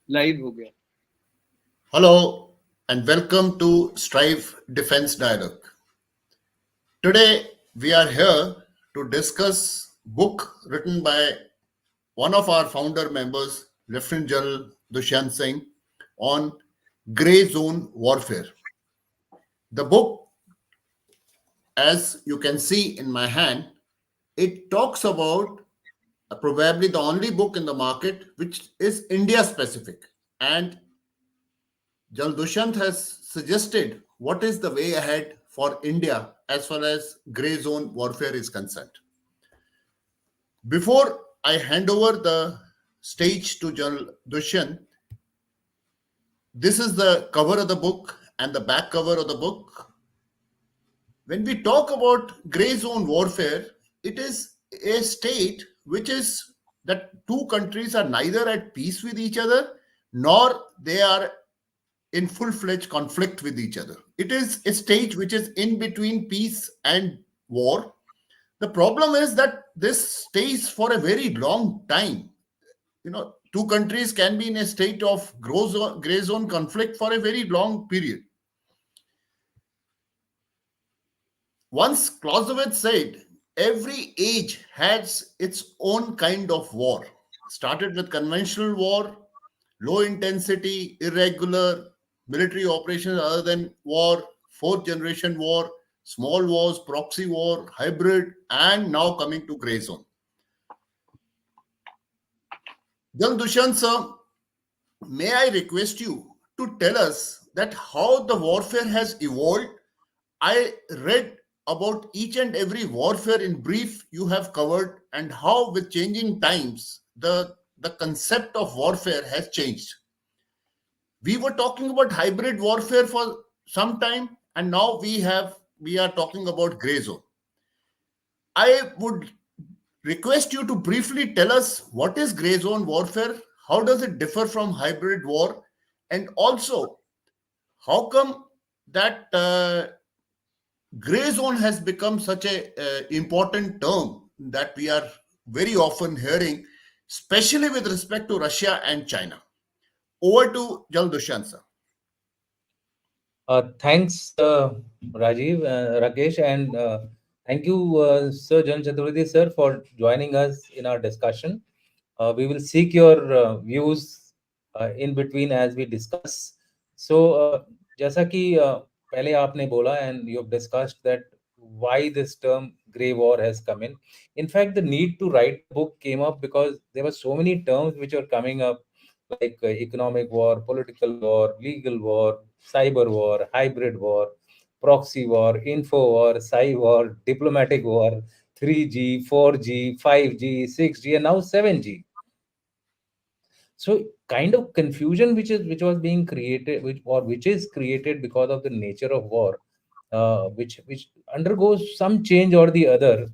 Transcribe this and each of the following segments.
Live हो गया. Hello and welcome to Strive Defense Dialogue. Today we are here to discuss book written by one of our founder members, Lt Gen Dushyant Singh, on gray zone warfare. The book, as you can see in my hand, it talks about probably the only book in the market which is India specific. And Jal Dushyant has suggested what is the way ahead for India as far as gray zone warfare is concerned. Before I hand over the stage to Jal Dushyant, this is the cover of the book and the back cover of the book. When we talk about gray zone warfare, it is a state which is that two countries are neither at peace with each other nor they are in full-fledged conflict with each other. It is a stage which is in between peace and war. The problem is that this stays for a very long time. Two countries can be in a state of gray zone conflict for a very long period. Once Clausewitz said, every age has its own kind of war. Started with conventional war, low intensity, irregular military operations other than war, fourth generation war, small wars, proxy war, hybrid, and now coming to gray zone. Jan Dushyant sir, may I request you to tell us that how the warfare has evolved? I read about each and every warfare in brief you have covered and how with changing times the concept of warfare has changed. We were talking about hybrid warfare for some time and now we are talking about gray zone. I would request you to briefly tell us what is gray zone warfare, how does it differ from hybrid war, and also how come that gray zone has become such a important term that we are very often hearing, especially with respect to Russia and China. Over to Jal Dushyant sir. Thanks, Rakesh, and thank you, Sir Jan Chaturvedi, sir, for joining us in our discussion. We will seek your views in between as we discuss. So, जैसा कि पहले आपने बोला, and you have discussed that why this term grey war has come in. In fact, the need to write a book came up because there were so many terms which were coming up, like economic war, political war, legal war, cyber war, hybrid war, proxy war, info war, cyber war, diplomatic war, 3G, 4G, 5G, 6G, and now 7G. So kind of confusion which was being created, which is created because of the nature of war, which undergoes some change or the other.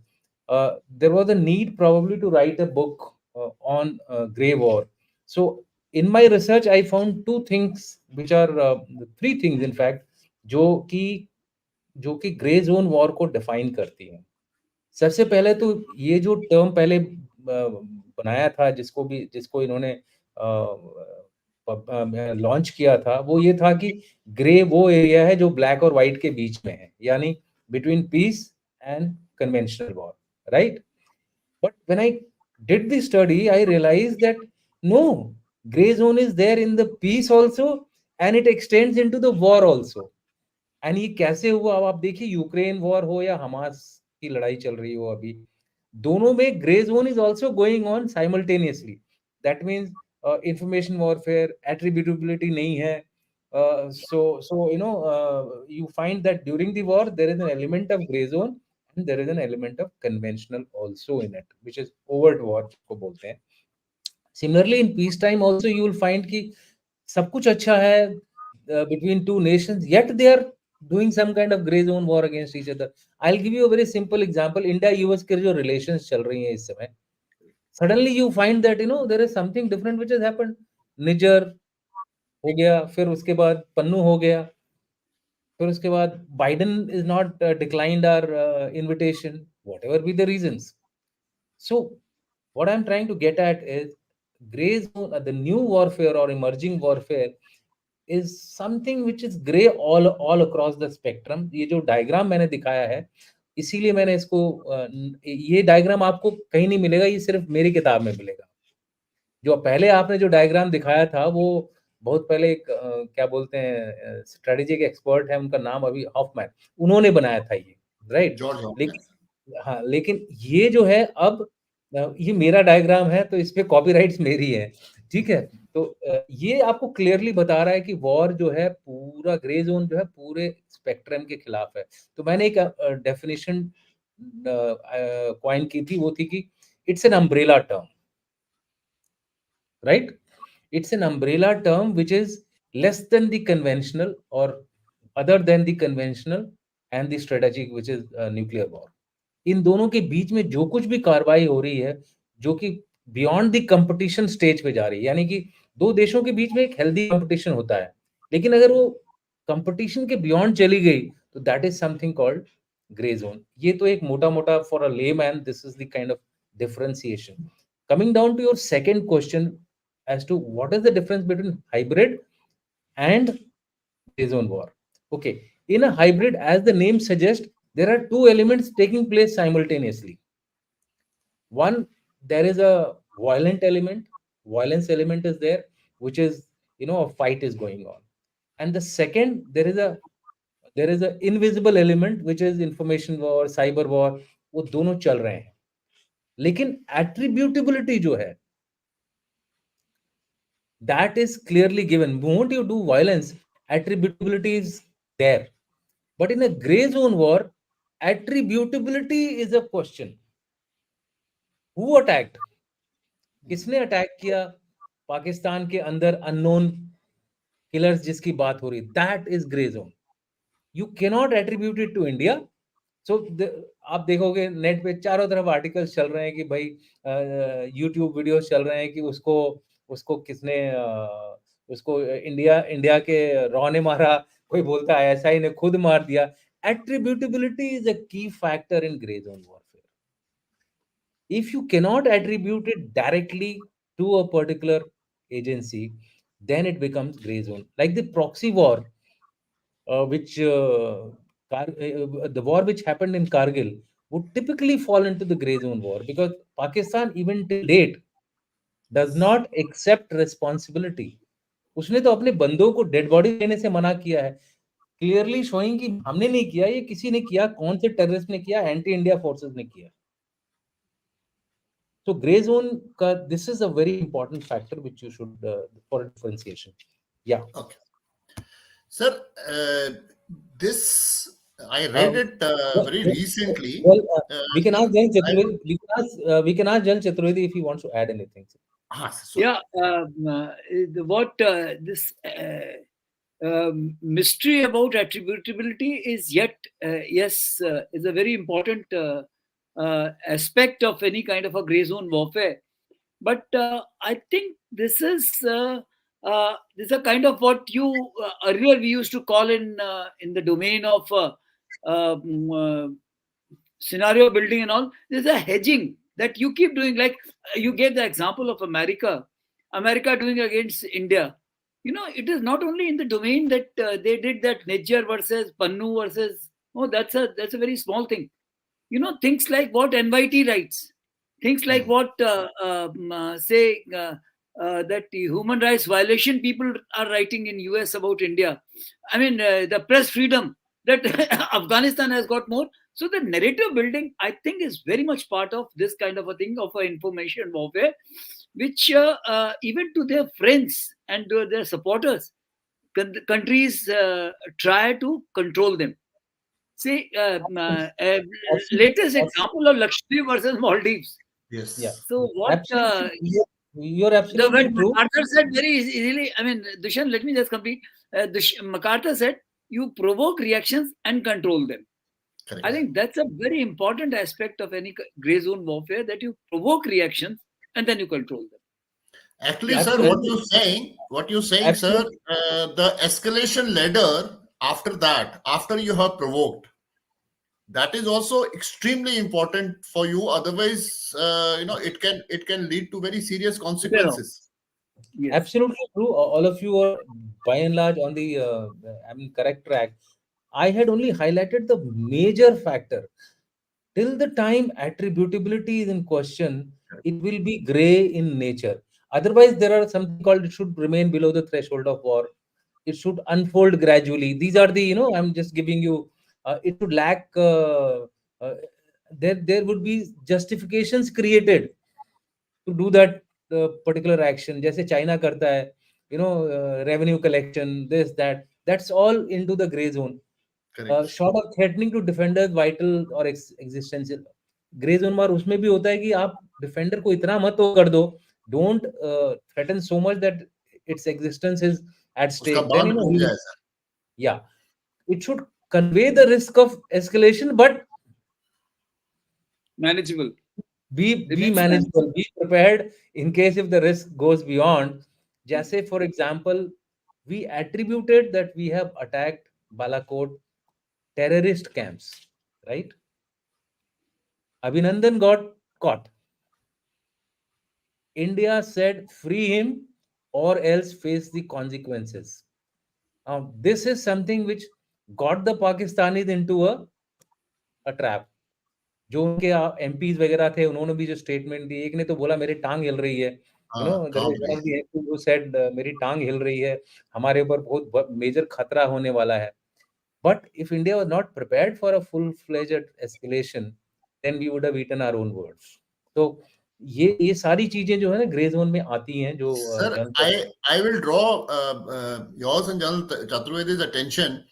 There was a need probably to write a book on grey war. So in my research, I found two things, which are three things in fact, जो कि जो कि grey zone war को define करती हैं. सबसे पहले तो ये जो टर्म पहले बनाया था, जिसको इन्होंने लॉन्च किया था, वो ये था कि ग्रे वो एरिया है जो ब्लैक और व्हाइट के बीच में है, यानी between peace and conventional war, right? But when I did the study, I realise that no, grey zone is there in the peace also and it extends into the war also. And ये कैसे हुआ? अब आप देखिए, Ukraine war हो या Hamas की लड़ाई चल रही हो, अभी दोनों में grey zone is also going on simultaneously. That means information warfare, attributability नहीं है. So you find that during the war there is an element of gray zone and there is an element of conventional also in it, which is overt war जिसको बोलते हैं. Similarly, in peace time also you will find कि सब कुछ अच्छा है between two nations, yet they are doing some kind of gray zone war against each other. I'll give you a very simple example. India US के जो relations चल रही हैं इस समय, suddenly you find that there is something different which has happened. Niger हो गया, फिर उसके बाद पन्नू हो गया, फिर उसके बाद Biden is not declined our invitation, whatever be the reasons. So what I'm trying to get at is gray zone, the new warfare or emerging warfare is something which is gray all across the spectrum. ये जो diagram मैंने दिखाया है, इसीलिए मैंने इसको ये diagram आपको कहीं नहीं मिलेगा, ये सिर्फ मेरी किताब में मिलेगा. जो पहले आपने जो डायग्राम दिखाया था वो बहुत पहले एक क्या बोलते हैं स्ट्रेटेजिक एक्सपर्ट है, उनका नाम अभी हॉफमैन, उन्होंने बनाया था ये, राइट. George Hoffmann. लेकिन हाँ, लेकिन ये जो है अब ये मेरा डायग्राम है तो इस पे कॉपीराइट्स मेरी है, ठीक है. तो ये आपको क्लियरली बता रहा है कि वॉर जो है पूरा ग्रे जोन जो है पूरे स्पेक्ट्रम के खिलाफ है. तो मैंने एक डेफिनेशन कॉइन की थी, वो थी कि it's an umbrella term, right? It's an umbrella term which is less than the conventional or other than the conventional and the strategic, which is nuclear war. इन दोनों के बीच में जो कुछ भी कार्रवाई हो रही है, जो कि बियॉन्ड द कंपटीशन स्टेज पे जा रही है, यानी कि दो देशों के बीच में एक हेल्दी कंपटीशन होता है, लेकिन अगर वो कंपटीशन के बियॉन्ड चली गई तो that is something called grey zone. ये तो एक मोटा मोटा for a layman this is the kind of differentiation. Coming down to your second question as to what is the difference between hybrid and gray zone war. Okay, in a hybrid, as the name suggests, there are two elements taking place simultaneously. One, there is a violence element is there, which is, a fight is going on. And the second, there is a invisible element, which is information war, cyber war. वो दोनों चल रहे हैं, लेकिन एट्रीब्यूटेबिलिटी जो है that is clearly given. Won't you do violence, attributability is there. But in a gray zone war, attributability is a question. Who attacked? किसने attack किया? पाकिस्तान के अंदर अननोन किलर्स जिसकी बात हो रही, that is grey zone. You cannot attribute it to India. So आप देखोगे नेट पे चारों तरफ आर्टिकल्स चल रहे हैं कि भाई यूट्यूब वीडियोस चल रहे हैं कि उसको उसको किसने उसको इंडिया इंडिया के रॉ ने मारा, कोई बोलता है आईएसआई ने खुद मार दिया. एट्रीब्यूटेबिलिटी इज अ की factor in grey zone warfare. If you cannot attribute it directly to a particular agency, then it becomes gray zone. Like the proxy war, which the war which happened in Kargil would typically fall into the gray zone war, because Pakistan even till date does not accept responsibility. उसने तो अपने बंदों को dead body देने से मना किया है, क्लियरली शोइंग कि हमने नहीं किया, ये किसी ने किया, कौन से टेररिस्ट ने किया, एंटी इंडिया फोर्सेस ने किया. So gray zone, this is a very important factor which you should for differentiation. Yeah. Okay. Sir, this I read it very recently. Well, we can ask Jan Chaturvedi. We can ask Jan Chaturvedi if he wants to add anything. So, Yeah, what this mystery about attributability is yet, yes, is a very important aspect of any kind of a gray zone warfare. But I think this is a kind of what you earlier we used to call in the domain of scenario building and all. There's a hedging that you keep doing. Like you gave the example of America doing against India. It is not only in the domain that they did that Najjar versus Pannu versus. Oh, that's a very small thing. Things like what NYT writes, things like what say that the human rights violation people are writing in US about India. I mean, the press freedom that Afghanistan has got more. So the narrative building, I think, is very much part of this kind of a thing of information warfare, which even to their friends and to their supporters, countries try to control them. See, latest example of Lakshadweep versus Maldives. yes. Yeah. So what you're absolutely true. MacArthur said very easily. I mean, Dushyant, let me just complete. MacArthur said, "You provoke reactions and control them." Correct. I think that's a very important aspect of any gray zone warfare, that you provoke reactions and then you control them. Actually, Absolutely. sir, what you're saying, sir, the escalation ladder after that, after you have provoked, that is also extremely important for you. Otherwise, it can lead to very serious You know, consequences. yes. Absolutely true. All of you are by and large on the correct track. I had only highlighted the major factor. Till the time attributability is in question, it will be gray in nature. Otherwise, there are something called it should remain below the threshold of war. It should unfold gradually. These are the, I'm just giving you, it should lack, there would be justifications created to do that particular action. जैसे China करता है, revenue collection, this, that. That's all into the gray zone. Correct. Short of threatening to defenders vital or existential, grey zone मार उसमें भी होता है कि आप डिफेंडर को इतना मत वो कर दो, don't threaten so much that its existence is at उसका stake, then बांध टूट जाए sir. yeah, it should convey the risk of escalation, but Manageable. be Remains manageable, manageable. be prepared in case if the risk goes beyond. जैसे for example, we attributed that we have attacked Balakot terrorist camps, right? Abhinandan got caught. India said free him or else face the consequences. Now, this is something which got the Pakistanis into a trap. जो उनके MPs वगैरह थे, उन्होंने भी जो statement दी, एक ने तो बोला मेरी टांग हिल रही है, हाँ, देयर वाज काम वन रही of the MP who said मेरी टांग हिल रही है, हमारे ऊपर बहुत मेजर खतरा होने वाला है. But if India was not prepared for a full-fledged escalation, then we would have eaten our own words. So ये सारी चीजें जो है ना ग्रे जोन में आती हैं जो Sir, जंग I will draw yours and General Chaturvedi's attention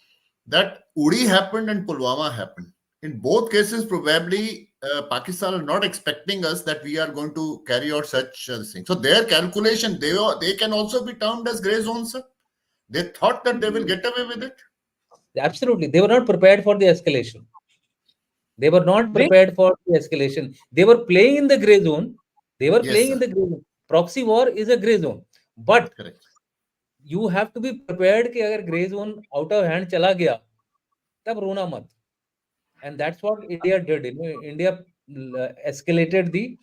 that Uri happened and Pulwama happened. In both cases, probably Pakistan are not expecting us that we are going to carry out such things. So their calculation, they can also be termed as gray zones, sir. They thought that they will get away with it. absolutely, they were not prepared for the escalation. They were not They, prepared for the escalation. They were playing in the gray zone. They were Yes, playing in sir. the gray zone. Proxy war is a gray zone, but Correct. you have to be prepared कि अगर gray zone out of hand चला गया तब रोना मत. And that's what India did. India escalated the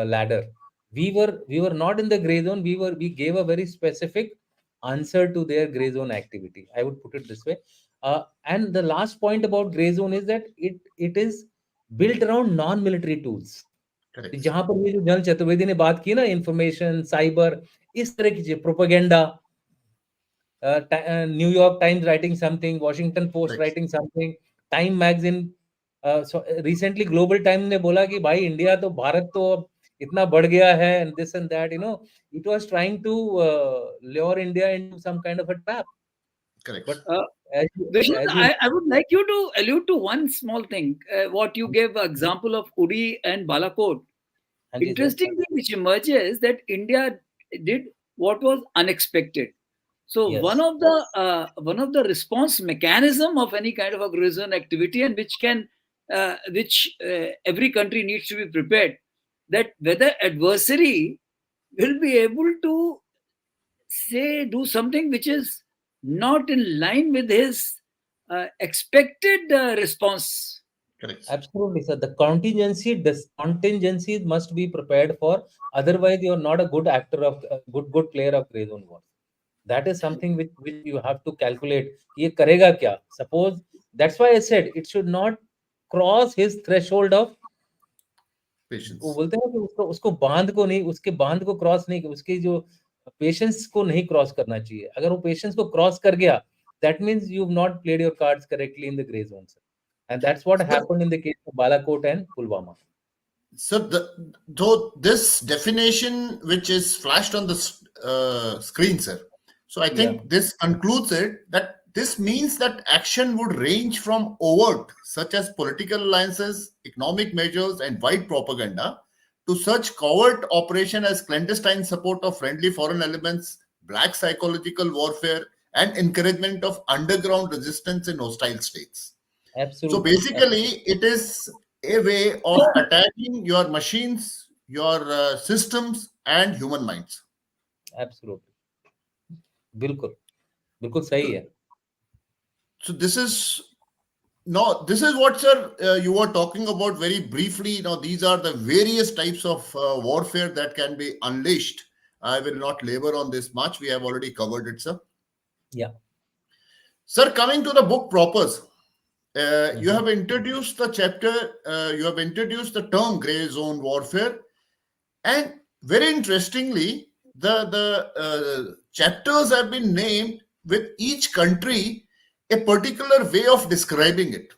ladder. We were not in the gray zone. We gave a very specific answer to their gray zone activity. I would put it this way. And the last point about gray zone is that it is built around non-military tools. Correct, sir. जहां पर ये जो general Chaturvedi ने बात की ना, information, cyber, इस तरह की चीज, propaganda, New York times writing something, Washington post Correct. Writing something, time magazine, recently global time ने बोला कि भाई इंडिया तो, भारत तो अब इतना बढ़ गया है, and this and that, it was trying to lure India into some kind of a trap. Correct. But uh, as you, Vishnu, as you I would like you to allude to one small thing. What you gave example of Uri and Balakot. हाँ जी sir, Interesting thing which emerges that India did what was unexpected. So yes, one of the response mechanism of any kind of aggression activity, and which every country needs to be prepared, that whether adversary will be able to say do something which is not in line with his expected response. Correct, sir. absolutely, sir. Contingencies must be prepared for. Otherwise, you are not a good actor of good player of gray zone war. That is something which you have to calculate. ये करेगा क्या? Suppose, that's why I said it should not cross his threshold of, वो Patience. बोलते हैं कि उसको उसको बांध को नहीं, उसके बांध को क्रॉस नहीं, उसकी जो पेशेंस को नहीं क्रॉस करना चाहिए. अगर वो पेशेंस को क्रॉस कर गया, that means you've not played your cards correctly in the gray zone, sir. And that's what Sir, happened in the case of Balakot and Pulwama. So, though this definition, which is flashed on the screen, sir. So, I Yeah, think this concludes it that this means that action would range from overt, such as political alliances, economic measures, and white propaganda, to such covert operation as clandestine support of friendly foreign elements, black psychological warfare, and encouragement of underground resistance in hostile states. So absolutely. basically, it is a way of attacking your machines, your systems, and human minds. Absolutely. बिल्कुल बिल्कुल सही So, है. so this is Now, this is what, sir, you were talking about very briefly. Now, these are the various types of warfare that can be unleashed. I will not labor on this much. We have already covered it, sir. Yeah. Sir, coming to the book proper, you Mhm. have introduced the chapter, you have introduced the term gray zone warfare, and very interestingly, the chapters have been named with each country a particular way of describing it.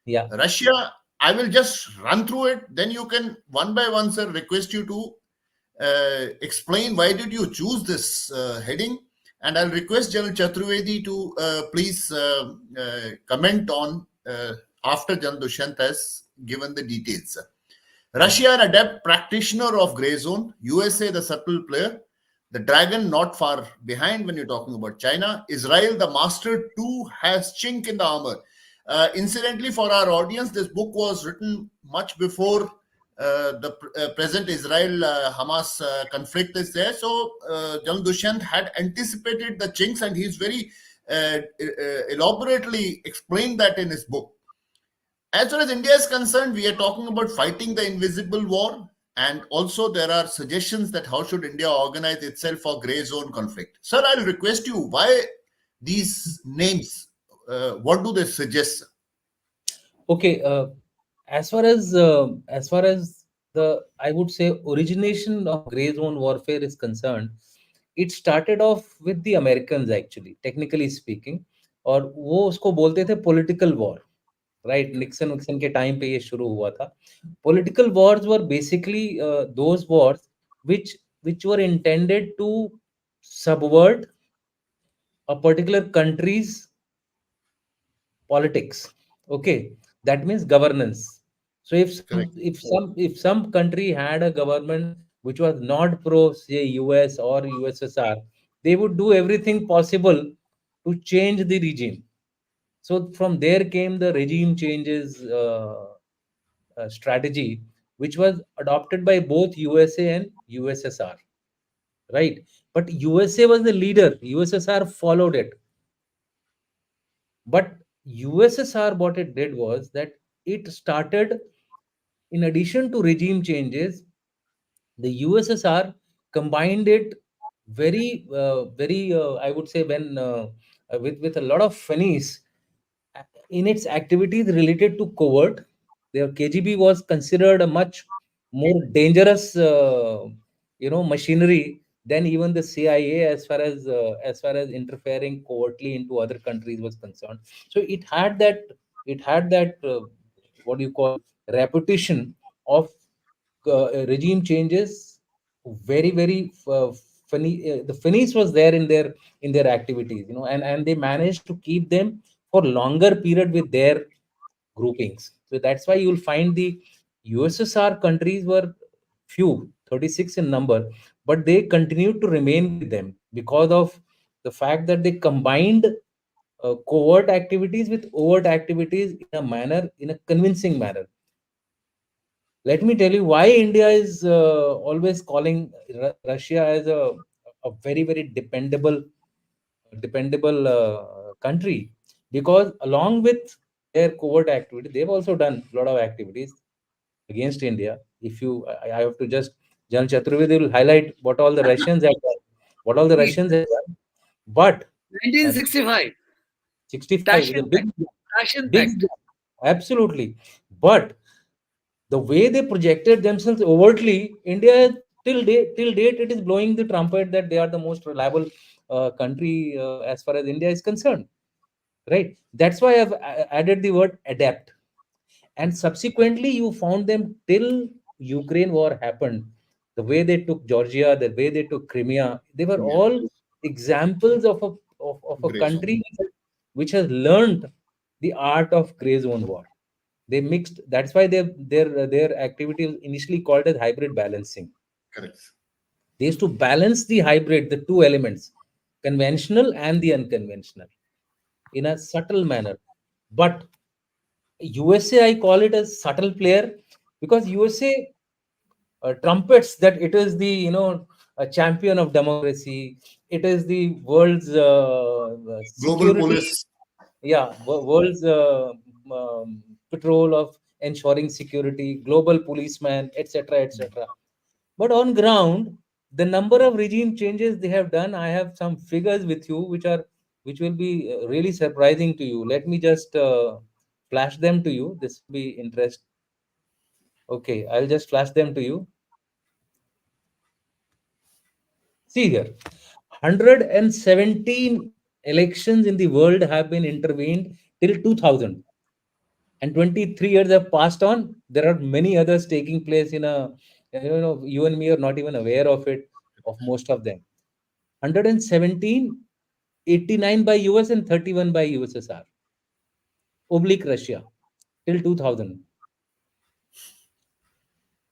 Yeah. Russia, I will just run through it. Then you can one by one, sir, request you to explain why did you choose this heading. And I'll request General Chaturvedi to please comment on after General Dushyant has given the details. Mhm. Russia, an adept practitioner of gray zone. USA, the subtle player. The dragon not far behind when you're talking about China. Israel, the master too, has chink in the armor. Incidentally, for our audience, this book was written much before the present Israel Hamas conflict is there. So, Jan Dushyant had anticipated the chinks and he's very elaborately explained that in his book. As far as India is concerned, we are talking about fighting the invisible war, and also there are suggestions that how should India organize itself for grey zone conflict. Sir, I'll request you, why these names? What do they suggest? Okay. As far as the, I would say, origination of gray zone warfare is concerned, it started off with the Americans actually, technically speaking, और वो उसको बोलते थे political war, right? Nixon के time पे ये शुरू हुआ था. Political wars were basically those wars which were intended to subvert a particular country's politics. Okay, that means governance. So Correct. if some country had a government which was not pro, say, US or USSR, they would do everything possible to change the regime. So from there came the regime changes strategy, which was adopted by both USA and USSR, right? But USA was the leader, USSR followed it. But USSR, what it did was that it started, in addition to regime changes, the USSR combined it very, I would say, when with a lot of finesse in its activities related to covert. The KGB was considered a much more dangerous, machinery than even the CIA, as far as interfering covertly into other countries was concerned. So it had that what do you call, reputation of regime changes, very funny. The finesse was there in their activities, and they managed to keep them for longer period with their groupings. So that's why you'll find the USSR countries were few, 36 in number, but they continued to remain with them because of the fact that they combined covert activities with overt activities in a convincing manner. Let me tell you why India is always calling Russia as a very dependable country, because along with their covert activity, they've also done a lot of activities against India. If you, I have to just, Jan Chaturvedi will highlight what all the Russians have done, what all the See, Russians have done. But uh, 1965, 65 is a Tashkent Pact. Tashkent big, Pact. absolutely. But the way they projected themselves overtly, India till date it is blowing the trumpet that they are the most reliable country as far as India is concerned. Right? That's why I've added the word adapt. And subsequently, you found them till Ukraine war happened. The way they took Georgia, the way they took Crimea, they were Yeah, all examples of a gray zone. country which has learned the art of gray zone war. They mixed. That's why their activity was initially called as hybrid balancing. Correct. They used to balance the hybrid, the two elements, conventional and the unconventional, in a subtle manner. But USA, I call it a subtle player because USA trumpets that it is the, a champion of democracy. It is the world's Global security, police. yeah, world's patrol, of ensuring security, global policeman, etc., etc. But on ground, the number of regime changes they have done, I have some figures with you, which will be really surprising to you. Let me just flash them to you. This will be interest. Okay, I'll just flash them to you. See here, 117 elections in the world have been intervened till 2000, and 23 years have passed on. There are many others taking place in a, you and me are not even aware of it, of most of them. 117, 89 by US and 31 by USSR, oblique Russia, till 2000.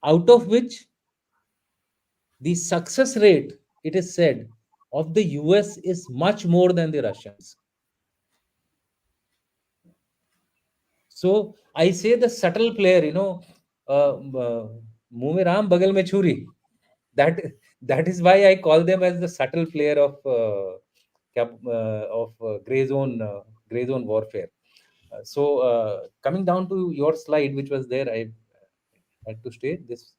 Out of which the success rate, it is said, of the US is much more than the Russians. So I say the subtle player, मुंह में राम बगल में छुरी. That that is why I call them as the subtle player of gray zone warfare. Coming down to your slide, which was there, I had to stay this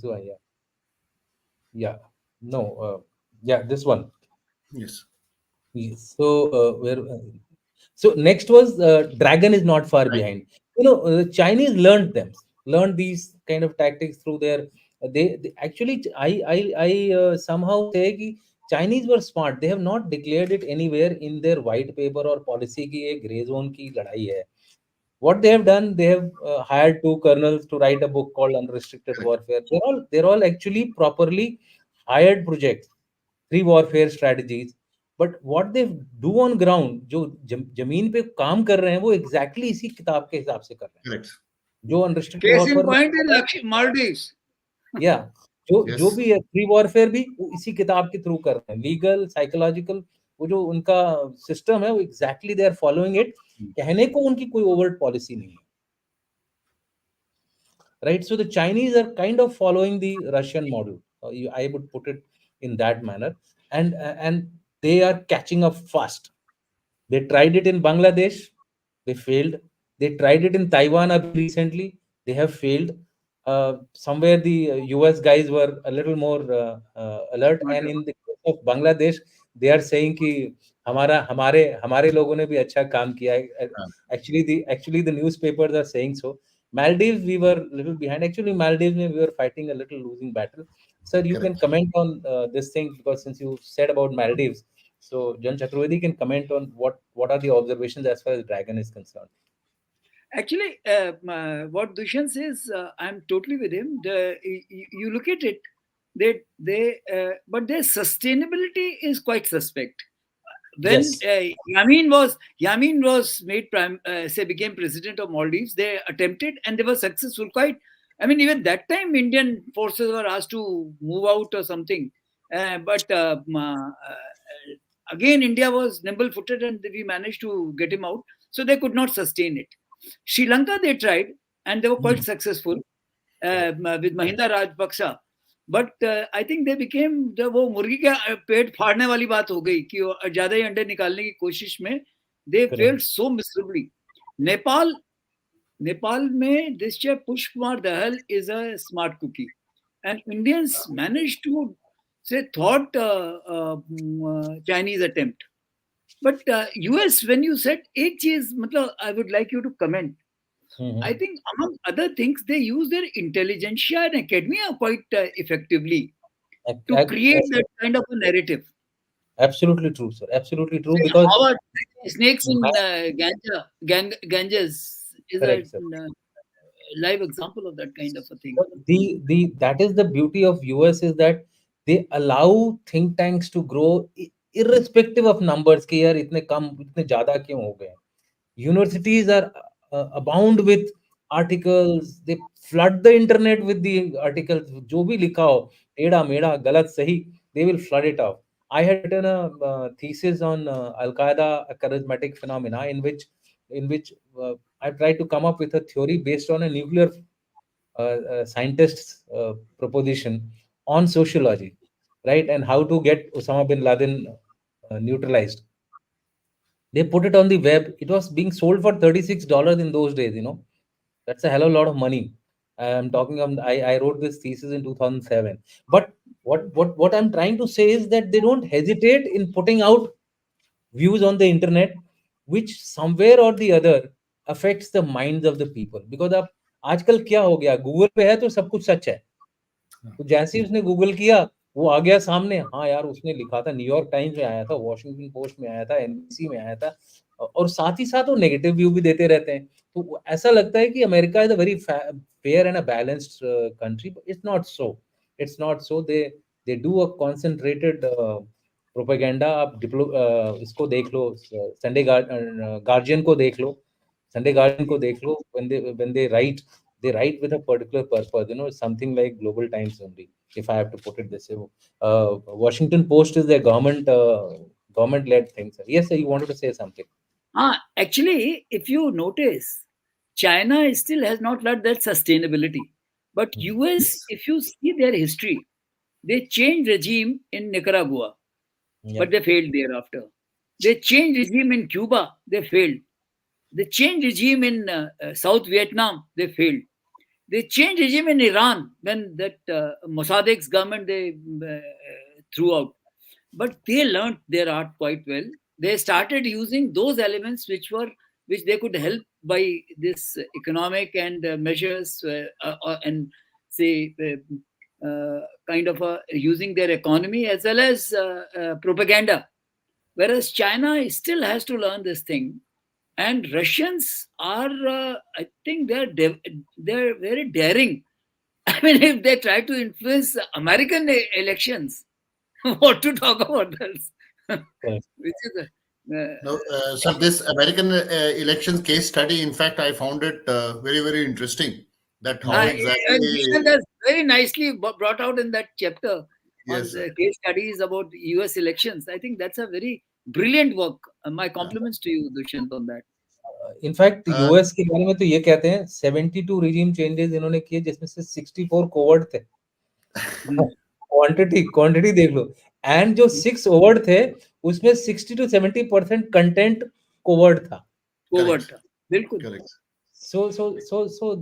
one, yeah, no, yeah, this one. Yes. Yes. So next was Dragon is not far Right. behind. Chinese learned these kind of tactics through their. They actually, I somehow say कि Chinese were smart. They have not declared it anywhere in their white paper or policy कि ये gray zone की लड़ाई है. What they have done, they have hired two colonels to write a book called Unrestricted Correct. Warfare. They're all actually properly hired projects, three warfare strategies. But what they do on ground, जो जमीन पे काम कर रहे हैं, वो exactly इसी किताब के हिसाब से कर रहे हैं. Correct. जो Unrestricted Case in Warfare point in Maldives. या जो Yes. भी है, फ्री वॉरफेयर भी वो इसी किताब के थ्रू कर रहे हैं. लीगल, साइकोलॉजिकल, वो जो उनका सिस्टम है, वो exactly they are following it. कहने को उनकी कोई ओवर्ट पॉलिसी नहीं है, right? So the Chinese are kind of following the Russian model. I would put it in that manner, and they are catching up fast. They tried it in Bangladesh, they failed. They tried it in Taiwan abhi recently, they have failed. Somewhere the US guys were a little more alert, and in the case of Bangladesh, they are saying कि हमारा हमारे हमारे लोगों ने भी अच्छा काम किया है. Actually the newspapers are saying so. Maldives, we were a little behind. Actually, Maldives, we were fighting a little losing battle. Sir, you can Correct. comment on this thing, because since you said about Maldives, so Jan Chaturvedi can comment on what are the observations as far as Dragon is concerned. Actually, what Dushyant says, I'm totally with him. You look at it, but their sustainability is quite suspect. When Yes. Yamin was made became president of Maldives, they attempted and they were successful. Quite, I mean, even that time Indian forces were asked to move out or something, but again India was nimble-footed and we managed to get him out. So they could not sustain it. Sri Lanka they tried and they were quite successful with Mahinda Rajapaksa. But I think they became, जब वो मुर्गी का पेट फाड़ने वाली बात हो गई कि वो ज्यादा ही अंडे निकालने की कोशिश में, दे फेल्ड सो मिसरेबली. नेपाल में this Pushpa Kumar Dahal is a smart cookie and Indians manage to say thought Chinese attempt. But US when you said एक चीज, मतलब I would like you to comment. I think among other things, they use their intelligentsia and academia quite effectively to create that kind of a narrative. Absolutely true, sir. Absolutely true. Say, Because how are snakes in Ganges is a correct, sir. live example of that kind of a thing. The that is the beauty of US, is that they allow think tanks to grow irrespective of numbers. कि यार इतने कम इतने ज्यादा क्यों हो गए? Universities are abound with articles. They flood the internet with the articles. जो भी लिखा हो, टेढ़ा मेढ़ा गलत सही, they will flood it out. I had written a thesis on Al Qaeda, a charismatic phenomena, in which I tried to come up with a theory based on a nuclear scientist's proposition on sociology, right, and how to get Osama bin Laden neutralized. They put it on the web. It was being sold for $36 in those days. That's a hell of a lot of money. I'm talking of, I wrote this thesis in 2007. But what I'm trying to say is that they don't hesitate in putting out views on the internet, which somewhere or the other affects the minds of the people. Because अब आजकल क्या हो गया, Google पे है तो सब कुछ सच है. तो जैसे ही उसने गूगल किया, वो आ गया सामने. हाँ यार, उसने लिखा था, न्यूयॉर्क टाइम्स में आया था, वॉशिंगटन पोस्ट में आया था, एनबीसी में आया था, और साथ ही साथ वो नेगेटिव व्यू भी देते रहते हैं. तो ऐसा लगता है कि America is a very fair and a balanced country. It's not so. It's not so. They do a concentrated propaganda. आप इसको देख लो, संडे गार्जियन को देख लो, संडे गार्जियन को देख लो. when they write, they write with a particular purpose, something like Global Times only, if I have to put it this way. Washington Post is the government led thing, sir. Yes, sir, you wanted to say something. Actually, if you notice, China still has not learned that sustainability. But US, if you see their history, they changed regime in Nicaragua, Yeah. but they failed thereafter. They changed regime in Cuba, they failed. They changed regime in South Vietnam, they failed. They changed regime in Iran when that Mossadegh's government they threw out. But they learned their art quite well. They started using those elements which they could help by this economic and measures and say kind of using their economy as well as propaganda. Whereas China still has to learn this thing, and Russians are, I think, they're very daring. I mean, if they try to influence American elections, what to talk about else? Correct. Which is No, so this American elections case study, in fact, I found it very, very interesting. That how uh, exactly, Dushyant has very nicely brought out in that chapter on yes, sir. the case studies about US elections. I think that's a very brilliant work. My Yeah. compliments to you, Dushyant, on that. In fact Uh, US के बारे में तो ये कहते हैं 72 regime changes इन्होंने किए, जिसमें से 64 कोवर्ट थे. Hmm. क्वांटिटी देख लो. एंड जो 6 ओवर्ट थे, उसमें 60 to 70% कंटेंट कोवर्ट था. Covert. correct, बिल्कुल. correct. So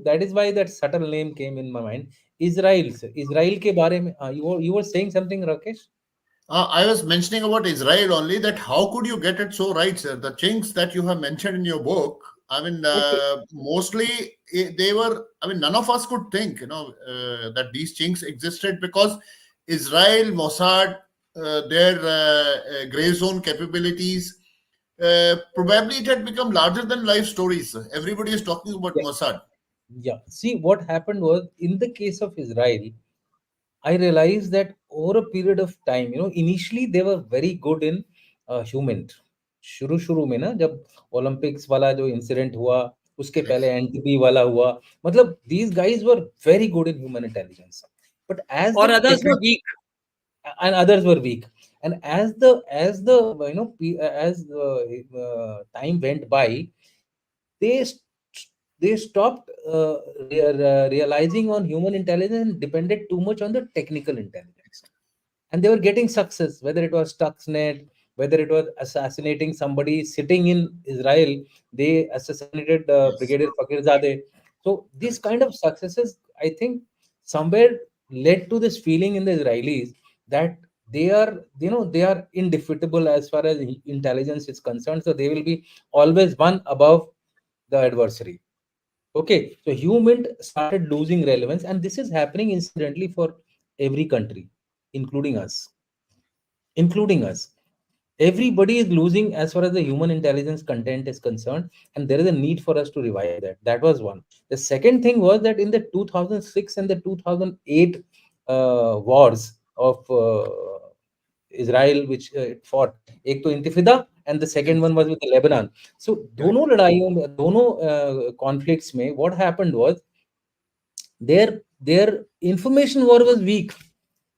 that is why that subtle name came in my mind. Israel से, Israel के बारे में, you were saying something, Rakesh? I was mentioning about Israel only, that how could you get it so right, sir? The chinks that you have mentioned in your book, I mean, Okay. mostly they were, I mean, none of us could think, that these chinks existed because Israel, Mossad, their gray zone capabilities, probably it had become larger than life stories. Sir. Everybody is talking about Yeah. Mossad. Yeah. See, what happened was, in the case of Israel, I realized that over a period of time, initially they were very good in human. शुरू में ना, जब Olympics वाला जो incident हुआ, उसके Correct. पहले NTP वाला हुआ, मतलब these guys were very good in human intelligence. But as Or the others were weak. and others were weak, and as the as time went by, they st- they stopped realizing on human intelligence and depended too much on the technical intelligence. And they were getting success, whether it was Stuxnet, whether it was assassinating somebody sitting in Israel. They assassinated Yes, Brigadier Fakirzadeh. So these correct. kind of successes, I think, somewhere led to this feeling in the Israelis that they are indefeatable as far as intelligence is concerned. So they will be always one above the adversary. Okay, so human started losing relevance, and this is happening incidentally for every country, including us. Including us. Everybody is losing as far as the human intelligence content is concerned, and there is a need for us to revive that. That was one. The second thing was that in the 2006 and the 2008 wars of Israel, which it fought, एक तो इंतिफादा and the second Yes, one was with Lebanon. So correct. दोनों लड़ाइयों में, दोनों conflicts में, what happened was their information war was weak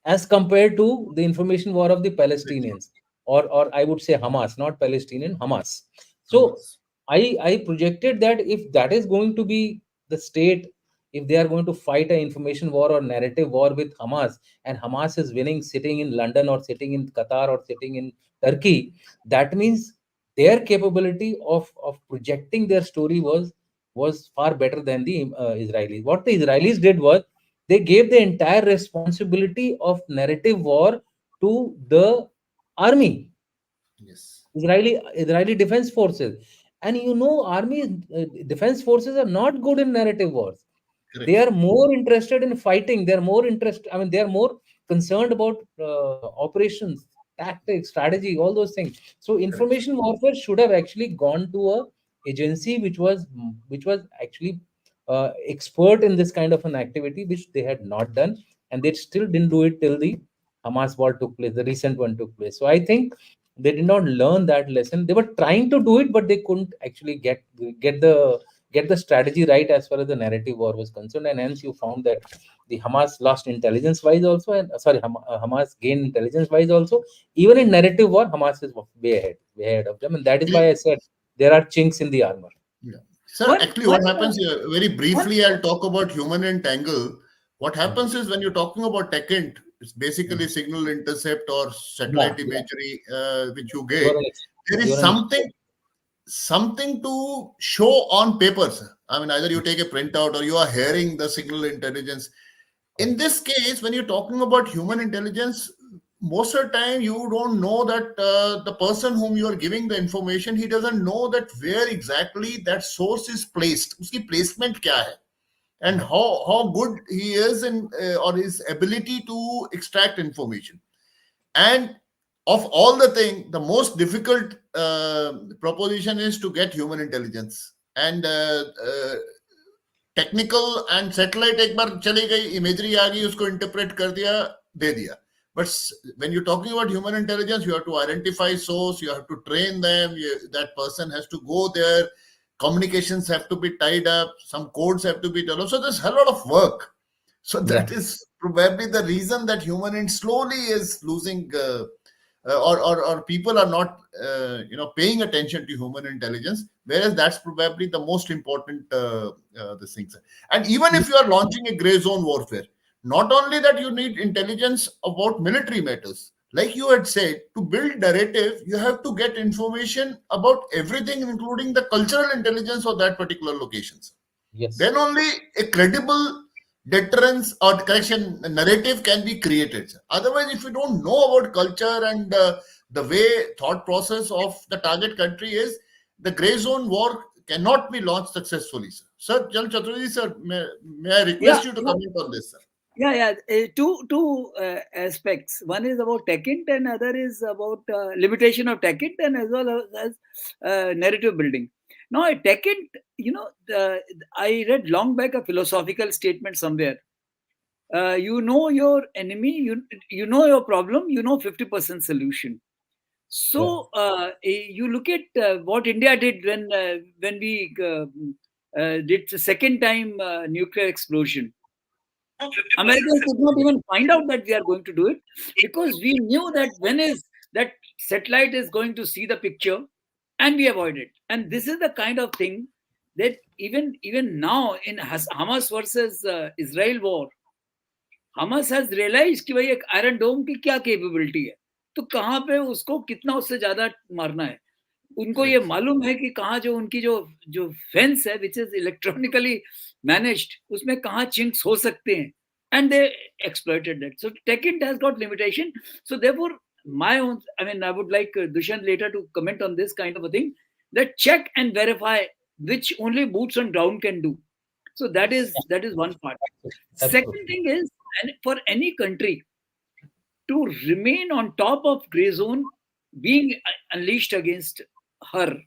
as compared to the information war of the Correct. Palestinians, or I would say Hamas, not Palestinian, Hamas. So Hamas. I projected that if that is going to be the state, if they are going to fight an information war or narrative war with Hamas, and Hamas is winning sitting in London or sitting in Qatar or sitting in Turkey, that means their capability of projecting their story was far better than the Israelis. What the Israelis did was they gave the entire responsibility of narrative war to the army, Yes. Israeli defense forces. And army defense forces are not good in narrative wars. They Correct. are more interested in fighting. They're more interested, I mean, they're more concerned about operations, tactics, strategy, all those things. So Correct. information warfare should have actually gone to a agency which was actually expert in this kind of an activity, which they had not done, and they still didn't do it till the Hamas war took place, the recent one took place. So I think they did not learn that lesson. They were trying to do it, but they couldn't actually get the strategy right as far as the narrative war was concerned, and hence you found that the Hamas lost intelligence wise also, and Hamas gained intelligence wise also. Even in narrative war, Hamas is way ahead of them, and that is why I said there are chinks in the armor. Yeah. Sir, One, actually, one, what happens here, very one. briefly, I'll talk about human entangle. What Mhm. happens is when you're talking about TechInt, it's basically Mhm. signal intercept or Yeah, satellite yeah. imagery which you You're get. an There is you're an expert. something to show on paper, sir. I mean, either you take a printout or you are hearing the signal intelligence. In Correct. this case, when you're talking about human intelligence, most of the time you don't know that the person whom you are giving the information, he doesn't know that where exactly that source is placed. Uski placement kya hai? And Correct. how good he is in or his ability to extract information. And of all the thing, the most difficult proposition is to get human intelligence. And technical and satellite एक बार चली गई imagery आ गई उसको interpret कर दिया दे दिया but when you're talking about human intelligence you have to identify source, you have to train them, that person has to go there, communications have to be tied up, some codes have to be developed, so there's a lot of work. So Yeah. that is probably the reason that human and slowly is losing or people are not paying attention to human intelligence, whereas that's probably the most important this thing. And even if you are launching a gray zone warfare, not only that you need intelligence about military matters, like you had said, to build narrative you have to get information about everything including the cultural intelligence of that particular locations. Yes. Then only a credible deterrence or correction narrative can be created. Otherwise, if you don't know about culture and the way thought process of the target country is, the gray zone war cannot be launched successfully. Sir, Jal Chaturvedi sir, may I Yeah, request you to comment on this, sir? yeah. Two aspects. One is about TechInt, and other is about limitation of TechInt, and as well as narrative building. Now, a TechInt, I read long back a philosophical statement somewhere. You know your enemy, you know your problem, you know 50% solution. Yeah. So you look at what India did when we did the second time nuclear explosion. Americans could not even find out that we are going to do it because we knew that when is that satellite is going to see the picture, and we avoid it. And this is the kind of thing that even now in Hamas versus Israel war, Hamas has realized कि भाई एक iron डोम की क्या capability है, तो कहाँ पे उसको कितना उससे ज्यादा मारना है। उनको ये Correct. मालूम है कि कहाँ जो उनकी जो जो फेंस है विच इज इलेक्ट्रॉनिकली मैनेज्ड, उसमें कहाँ चिंक्स हो सकते हैं, and they exploited that. So TechInt has got limitation. So therefore, my own, I mean, I would like Dushyant later to comment on this kind of a thing, that check and verify, which only boots on ground can do. So Yes. that is one part. Second Absolutely. thing is, and for any country to remain on top of gray zone being unleashed against her,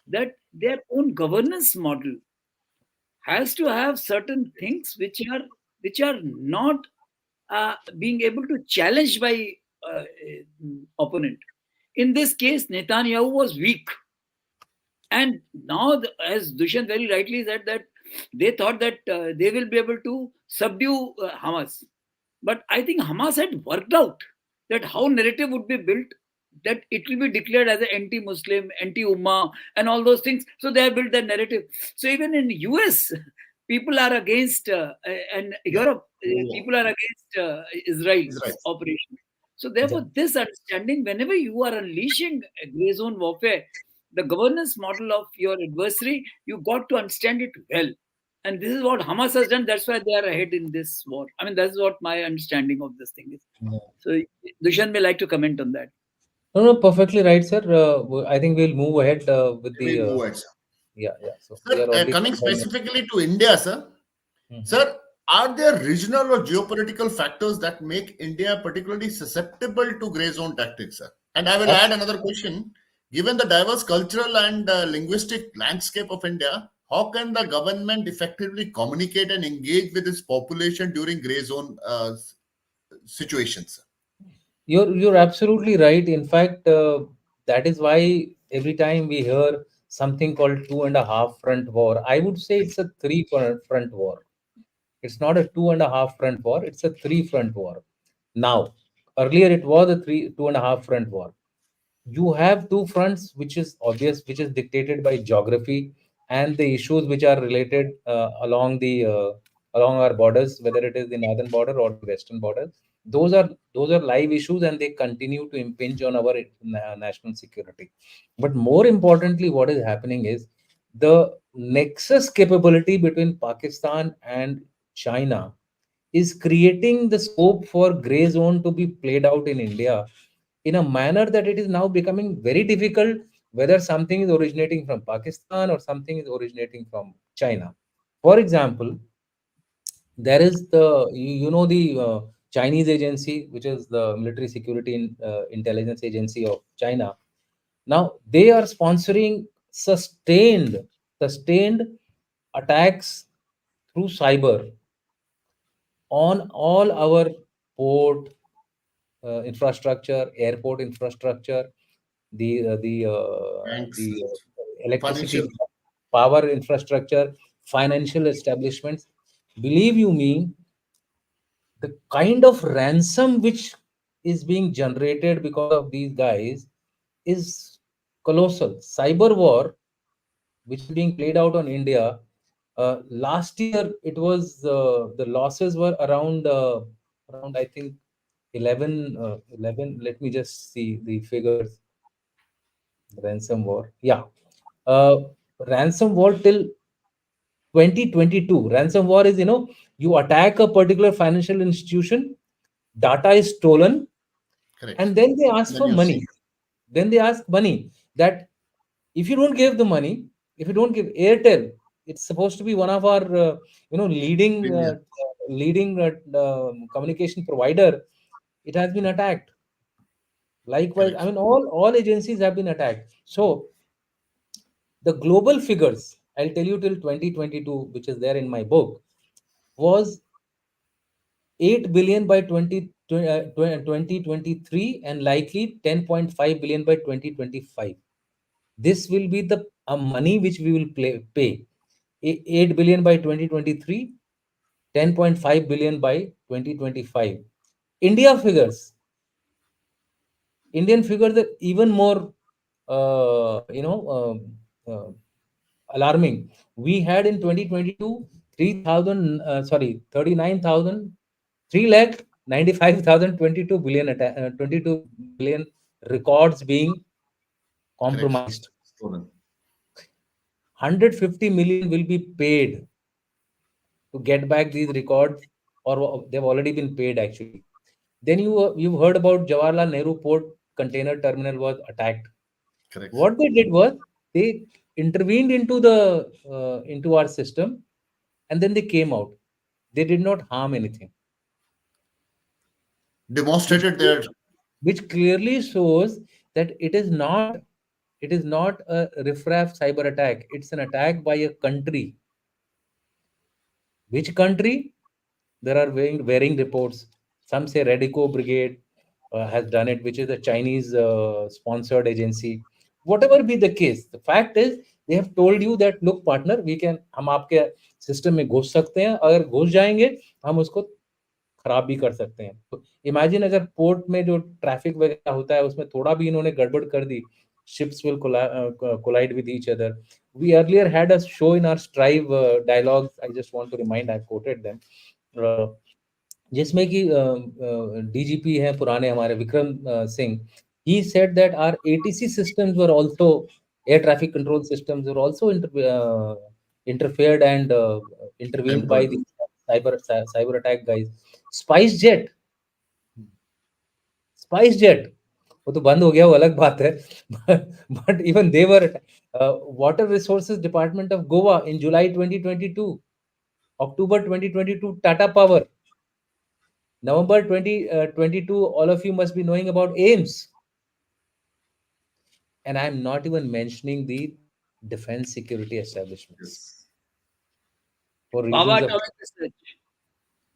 that their own governance model has to have certain things which are not being able to challenge by opponent. In this case, Netanyahu was weak, and now, as Dushyant very rightly said, that they thought that they will be able to subdue Hamas. But I think Hamas had worked out that how narrative would be built, that it will be declared as an anti-Muslim, anti-Ummah, and all those things. So they have built that narrative. So even in US, people are against, and Yeah. Europe, Oh, people are against Israel. Israel's operation. So Yeah. therefore, this understanding, whenever you are unleashing a gray zone warfare, the governance model of your adversary, you got to understand it well. And this is what Hamas has done. That's why they are ahead in this war. I mean, that's what my understanding of this thing is. Yeah. So Dushan may like to comment on that. No, no, perfectly right, sir. I think we'll move ahead with We the. move ahead, sir. Yeah, yeah. So we Sir, are already. coming specifically to India, sir. Mhm. Sir, are there regional or geopolitical factors that make India particularly susceptible to gray zone tactics, sir? And I will add another question. Given the diverse cultural and linguistic landscape of India, how can the government effectively communicate and engage with its population during gray zone situations? You're absolutely right. In fact, that is why every time we hear something called two and a half front war, I would say it's a front war. It's not a two and a half front war. It's a three front war. Now, earlier it was a two and a half front war. You have two fronts, which is obvious, which is dictated by geography and the issues which are related along our borders, whether it is the northern border or the western border. Those are live issues, and they continue to impinge on our national security. But more importantly, what is happening is the nexus capability between Pakistan and China is creating the scope for gray zone to be played out in India in a manner that it is now becoming very difficult whether something is originating from Pakistan or something is originating from China. For example, there is the Chinese agency, which is the military security intelligence agency of China. Now they are sponsoring sustained attacks through cyber on all our port infrastructure, airport infrastructure, Thanks. the electricity, Financial, power infrastructure, financial establishments. Believe you me, the kind of ransom which is being generated because of these guys is colossal. Cyber war, which is being played out on India. Last year, it was the losses were around I think 11. Let me just see the figures. Ransom war, yeah. Uh, Ransom war till 2022. Ransom war is, you attack a particular financial institution, data is stolen, correct. and then they ask Then for you money. see, Then they ask money that if you don't give the money, if you don't give Airtel, it's supposed to be one of our premier, leading communication provider. It has been attacked. Likewise, I correct. mean, all agencies have been attacked. So the global figures, I'll tell you, till 2022, which is there in my book, was 8 billion by 2023 and likely 10.5 billion by 2025. This will be the money which we will pay. 8 billion by 2023, 10.5 billion by 2025. India figures, Indian figures are even more, alarming. We had in 2022 3,000, 39,000, 3 lakh 95,000, 22 billion records being Correct. compromised. Stolen. 150 million will be paid to get back these records, or they've already been paid actually. Then you've heard about Jawaharlal Nehru Port container terminal was attacked. Correct. What they did was they intervened into our system, and then they came out. They did not harm anything, which Demonstrated their which clearly shows that it is not a riffraff cyber attack. It's an attack by a country. Which country? There are varying reports. Some say Radico Brigade has done it, which is a Chinese sponsored agency. Whatever be the case, the fact is they have told you that look, partner, हम आपके system में घुस सकते हैं. अगर घुस जाएंगे हम उसको खराब भी कर सकते हैं. तो इमेजिन अगर पोर्ट में जो ट्रैफिक वगैरह होता है उसमें थोड़ा भी इन्होंने गड़बड़ कर दी, ships will collide with each other. We earlier had a show in our Strive dialogues. I just want to remind, I quoted them. uh, जिसमें कि डीजीपी हैं पुराने हमारे Vikram Singh. He said that our ATC systems were also Air traffic control systems were also interfered and intervened by Tempered. the cyber attack guys. Spice Jet, Spice Jet, वो तो बंद हो गया, वो अलग बात है. But even they were Water Resources Department of Goa in July 2022, October 2022, Tata Power, November 2022. All of you must be knowing about AIMS, and I'm not even mentioning the defense security establishments Yes. for Baba reasons of Atomic Research.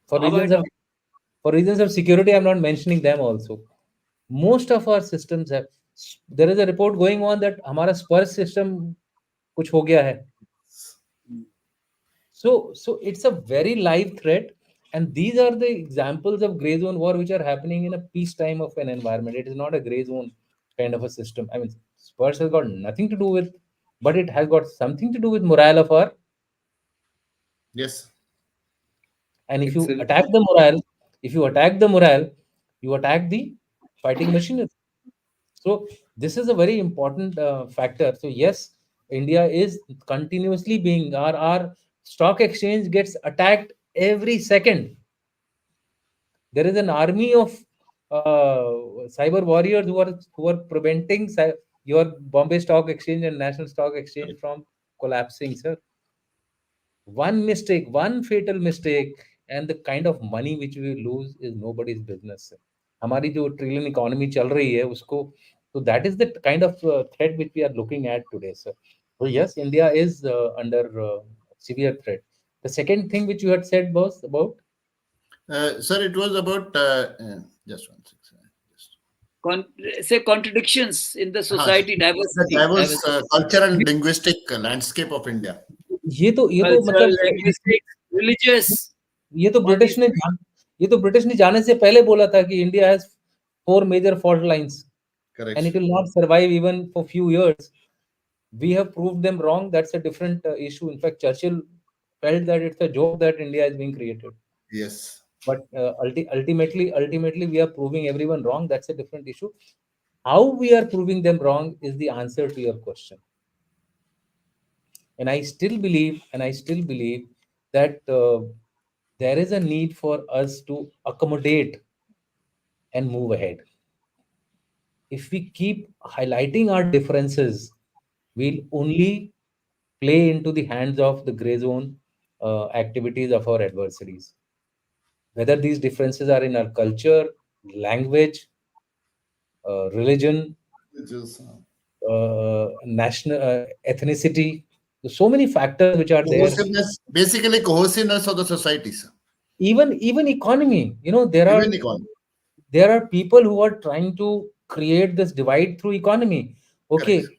for Baba reasons of Atomic. for reasons of security. I'm not mentioning them also. Most of our systems have. There is a report going on that हमारा स्पर्श system कुछ हो गया है. So it's a very live threat, and these are the examples of gray zone war which are happening in a peacetime of an environment. It is not a gray zone kind of a system. I mean, Spurs has got nothing to do with, but it has got something to do with morale of our. Yes. And if you Excellent. attack the morale, if you attack the morale, you attack the fighting machinery. So this is a very important factor. So yes, India is continuously being our stock exchange gets attacked every second. There is an army of cyber warriors who are preventing your Bombay Stock Exchange and National Stock Exchange from collapsing, sir. One mistake, one fatal mistake, and the kind of money which we lose is nobody's business, sir. हमारी जो trillion economy चल रही है उसको, so that is the kind of threat which we are looking at today, sir. So yes, India is under severe threat. The second thing which you had said was about. Sir, it was about just one second. Just, Con- Say contradictions in the हाँ, society, the diversity. diverse culture and linguistic landscape of India. ये तो Cultural, मतलब linguistics, religious, ये तो all British these ने things. ये तो British ने जाने से पहले बोला था कि India has four major fault lines and it Correct. will not survive even for few years. We have proved them wrong. That's a different issue. In fact, Churchill felt that it's a joke that India is being created. Yes. But ultimately, we are proving everyone wrong. That's a different issue. How we are proving them wrong is the answer to your question. And I still believe that there is a need for us to accommodate and move ahead. If we keep highlighting our differences, we'll only play into the hands of the gray zone activities of our adversaries. Whether these differences are in our culture, language, religion, Which is national ethnicity, so many factors which are there. cohesiveness, basically cohesiveness of the society, sir. Even economy, Even economy. there are people who are trying to create this divide through economy. Correct. Okay,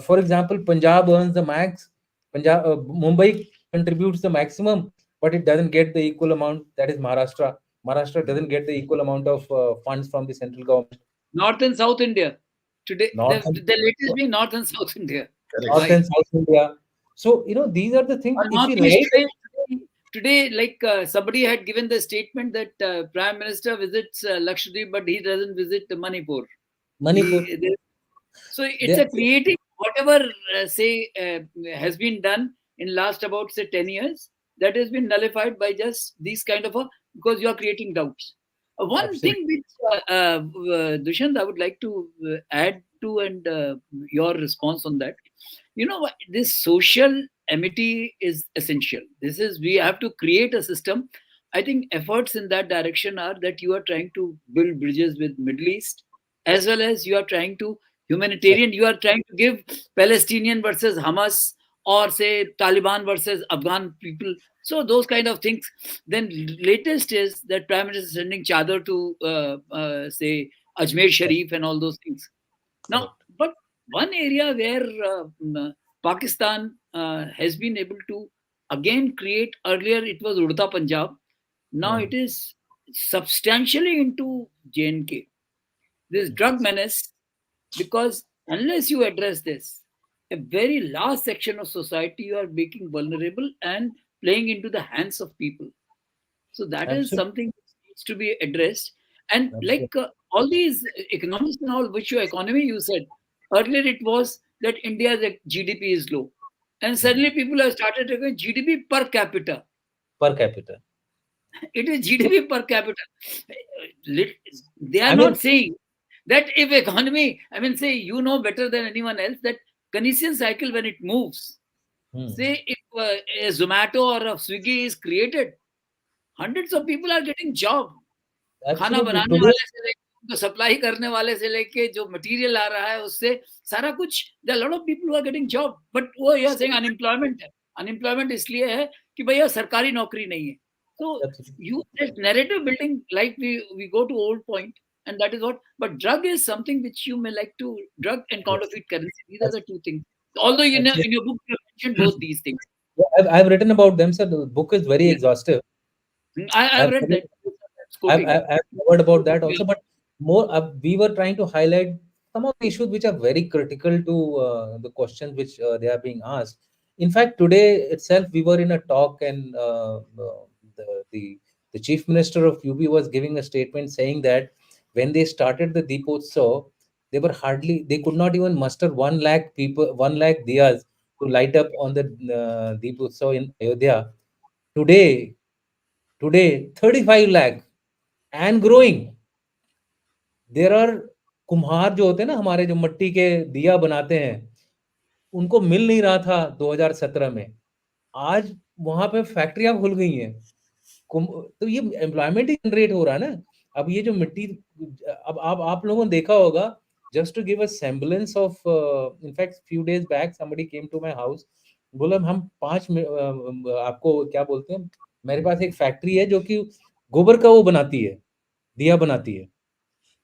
for example, Punjab earns the max. Mumbai contributes the maximum, but it doesn't get the equal amount. That is Maharashtra. Maharashtra doesn't get the equal amount of funds from the central government. North and South India. Today, North and, the latest being North and South India. Correct. North Why? and South India. So these are the things. Or If we Northeast write today, like somebody had given the statement that Prime Minister visits Lakshadweep, but he doesn't visit Manipur. Manipur, So it's there, a creating whatever has been done in last about say 10 years that has been nullified by just these kind of a because you are creating doubts. One absolutely, thing which Dushyant I would like to add to and your response on that. You know what, this social amity is essential. This is we have to create a system. I think efforts in that direction are that you are trying to build bridges with Middle East as well as you are trying to humanitarian, you are trying to give Palestinian versus Hamas or say Taliban versus Afghan people. So those kind of things. Then latest is that Prime Minister is sending chadar to say Ajmer Sharif and all those things. Now, correct. but one area where Pakistan has been able to again create, earlier it was Urta Punjab, now Hmm. it is substantially into JNK. This drug Yes, menace, because unless you address this, a very large section of society you are making vulnerable and playing into the hands of people. So that is absolutely, something that needs to be addressed. And like absolutely. all these economics and all, which your economy you said earlier, it was that India's GDP is low. And Hmm. suddenly people have started talking GDP per capita. Per capita. It is GDP per capita. They are I mean, not saying that if economy, I mean, say, you know better than anyone else that Keynesian cycle, when it moves, hmm, say if a Zomato or a Swiggy is created, hundreds of people are getting job. खाना absolutely. बनाने Today, वाले से लेके उनको supply करने वाले से लेके जो मटेरियल आ रहा है उससे सारा कुछ there are a lot of people who are getting job, but वो यह saying unemployment है. Unemployment इसलिए है कि भैया सरकारी नौकरी नहीं है. So absolutely. you this narrative building, like we go to old point, and that is what. But drug is something which you may like to, drug and Yes. counterfeit currency. These are That's the two things. Although absolutely. in your book you have mentioned both these things. Yeah, I've written about them, sir. The book is very Yeah. exhaustive. I've I've read covered, that. It's quoting. I've covered about Quoting that well. also, but more we were trying to highlight some of the issues which are very critical to the questions which they are being asked. In fact, today itself we were in a talk, and the, the the chief minister of UP was giving a statement saying that when they started the Deepotsav, they could not even muster 1 lakh people, 1 lakh diyas to light up on the Deepotsav in Ayodhya. Today, today 35 lakh and growing. There are Kumhar जो होते हैं ना, हमारे जो मट्टी के दिया बनाते हैं, उनको मिल नहीं रहा था 2017 में। आज वहां पे फैक्ट्रियां खुल गई हैं। तो ये एम्प्लॉयमेंट ही जनरेट हो रहा है ना। अब ये जो मिट्टी, अब आप लोगों ने देखा होगा, just to give a semblance of, in fact few days back somebody came to my house, बोला हम आपको क्या बोलते हैं, मेरे पास एक फैक्ट्री है जो कि गोबर का वो बनाती है, दिया बनाती है।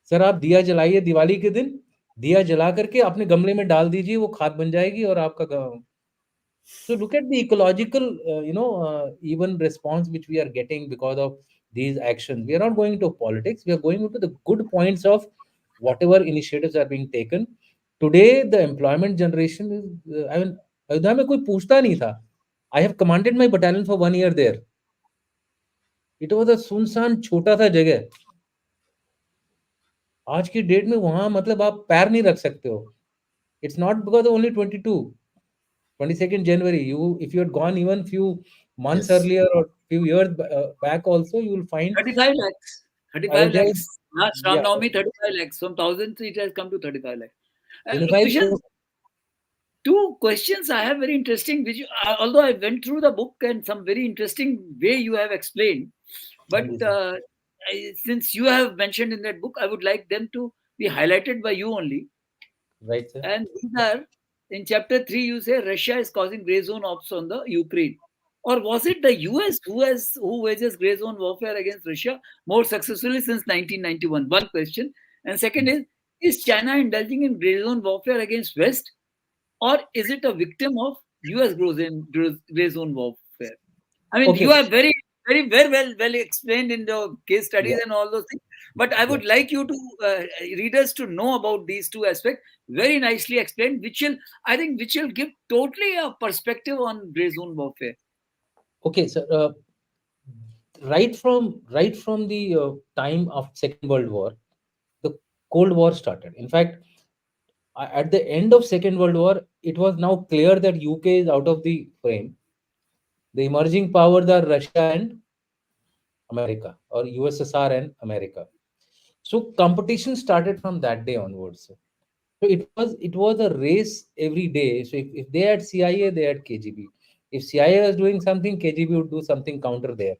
सर आप दिया जलाइए दिवाली के दिन, दिया जला करके अपने गमले में डाल दीजिए, वो खाद बन जाएगी और आपका so look at the ecological even response which we are getting because of these actions. We are not going to politics, we are going into the good points of whatever initiatives are being taken. Today the employment generation is I mean, Ayodhya में कोई पूछता नहीं था. I have commanded my battalion for 1 year there. It was a सुनसान छोटा सा जगह. आज की डेट में वहां मतलब आप पैर नहीं रख सकते हो. It's not because of only 22nd January. If you had gone even few months Yes. earlier or few years back also, you will find 35 lakhs. 35 Ayodhya lakhs. is, Last Ram yeah, Navami, 35 lakhs. From 1,000 it has come to 35 lakhs. 25 Dushyant, two questions I have very interesting, which although I went through the book and some very interesting way you have explained, हाँ but ji sir. since you have mentioned in that book, I would like them to be highlighted by you only. Right sir. And these are in chapter 3, you say Russia is causing gray zone ops on the Ukraine. Or was it the US who wages gray zone warfare against Russia more successfully since 1991? One question. And second is China indulging in gray zone warfare against West, or is it a victim of US gray zone warfare? I mean, Okay. you are very well explained in the case Yeah. studies and all those things. But I Yeah. would like you to readers to know about these two aspects, very nicely explained, which will, I think, which will give totally a perspective on gray zone warfare. Okay, so right from the time of Second World War, the Cold War started. In fact, at the end of Second World War, it was now clear that UK is out of the frame. The emerging powers are Russia and America, or USSR and America. So competition started from that day onwards. So it was a race every day. So if they had CIA, they had KGB. If CIA was doing something, KGB would do something counter there.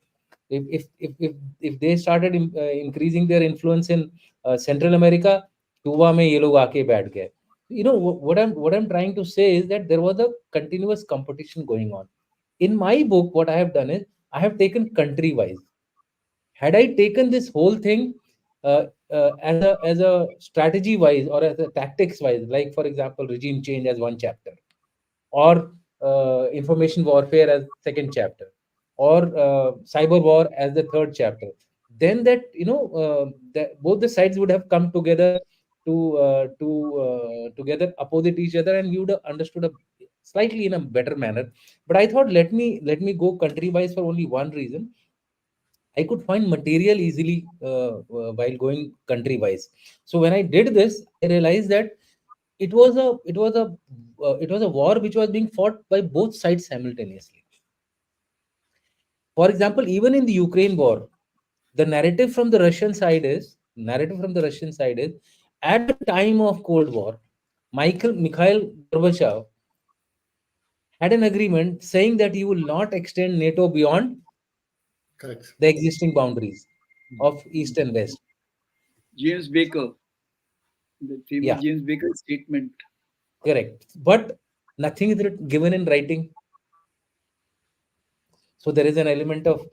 If they started increasing their influence in Central America, Cuba में ये लोग आके बैठ गए. What I'm trying to say is that there was a continuous competition going on. In my book, what I have done is I have taken country wise. Had I taken this whole thing as a strategy wise or as a tactics wise, like for example regime change as one chapter, or information warfare as second chapter, or cyber war as the third chapter, then that both the sides would have come together to together opposite each other, and we would have understood a slightly in a better manner. But I thought, let me go country wise for only one reason. I could find material easily while going country wise. So when I did this, I realized that it was a war which was being fought by both sides simultaneously. For example, even in the Ukraine war, the narrative from the Russian side is at the time of Cold War, Mikhail Gorbachev had an agreement saying that he will not extend NATO beyond Correct. the existing boundaries of East and West. James Baker, the famous Yeah, James Baker statement. correct. But nothing is given in writing. So there is an element of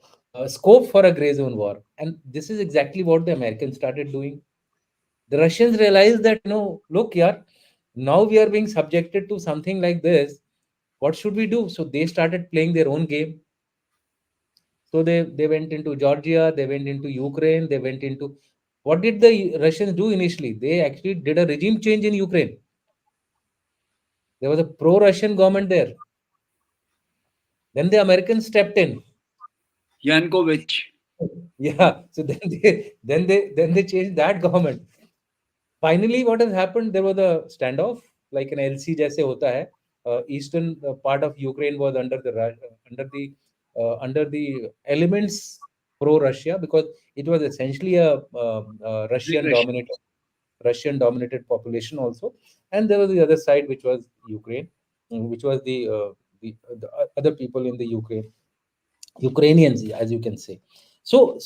scope for a gray zone war. And this is exactly what the Americans started doing. The Russians realized that, look, yeah, now we are being subjected to something like this. What should we do? So they started playing their own game. So they went into Georgia, they went into Ukraine, they went into, what did the Russians do initially? They actually did a regime change in Ukraine. There was a pro-Russian government there. Then the Americans stepped in. Yankovic. Yeah. So then they changed that government. Finally, what has happened? There was a standoff, like an LC जैसे होता है. Eastern part of Ukraine was under the elements pro-Russia, because it was essentially a Aggression. Russian dominated population also, and there was the other side, which was Ukraine, which was the other people in the Ukrainians, as you can say. So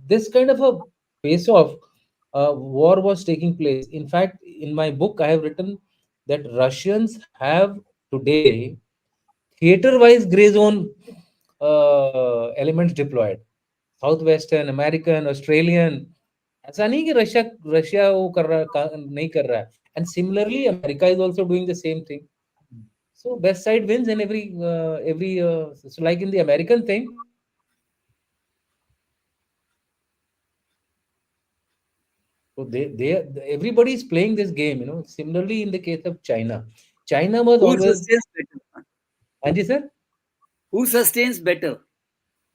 this kind of a face-off war was taking place. In fact, in my book, I have written that Russians have today theater-wise gray zone elements deployed. Southwestern, American, Australian. ऐसा नहीं कि Russia Russia वो नहीं कर रहा है. And similarly, America is also doing the same thing. So best side wins in every so like in the American thing. So everybody is playing this game. Similarly, in the case of China, China was Who always, sustains better? Anji sir, Who sustains better?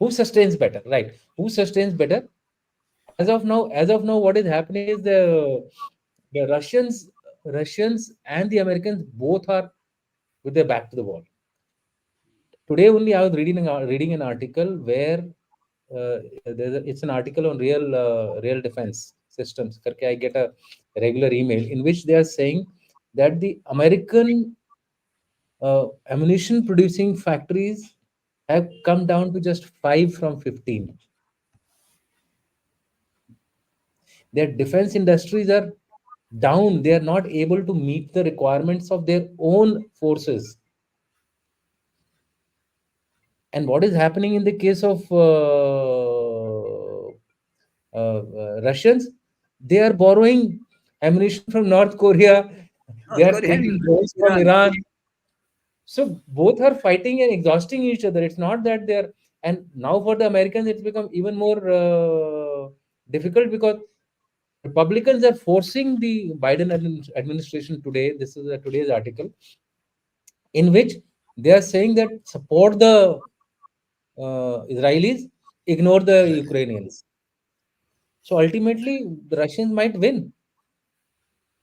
who sustains better, right? Who sustains better? As of now, what is happening is the Russians and the Americans both are with their back to the wall. Today only, I was reading an article where it's an article on real defense systems. करके I get a regular email in which they are saying that the American ammunition producing factories have come down to just 5 from 15. Their defense industries are down. They are not able to meet the requirements of their own forces. And what is happening in the case of Russians? They are borrowing ammunition from North Korea. They North are Korea taking and drones from Iran. Iran. So both are fighting and exhausting each other. It's not that they're, and now for the Americans, it's become even more difficult, because Republicans are forcing the Biden administration today. This is today's article in which they are saying that support the Israelis, ignore the Correct. Ukrainians. So ultimately, the Russians might win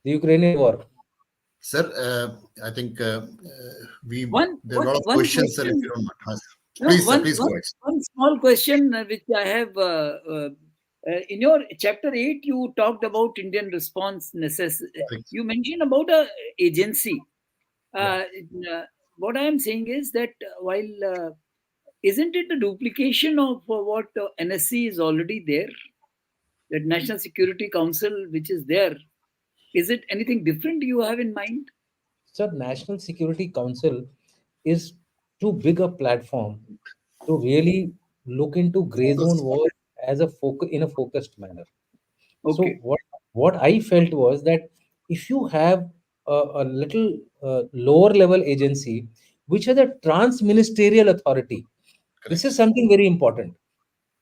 the Ukrainian war. Sir, I think we One, there are a one, lot of one questions, sir. If you question. don't mind, No, please, sir, please go ahead. one small question which I have. In your chapter 8, you talked about Indian response necessity. Correct. You mentioned about a agency. Yeah. What I am saying is that while isn't it a duplication of what NSC is already there, that National Security Council, which is there, is it anything different you have in mind? So National Security Council is too big a platform to really look into gray zone Focus. war as a focus in a focused manner. So Okay, what I felt was that if you have a little lower level agency which has a trans ministerial authority, this is Correct. something very important.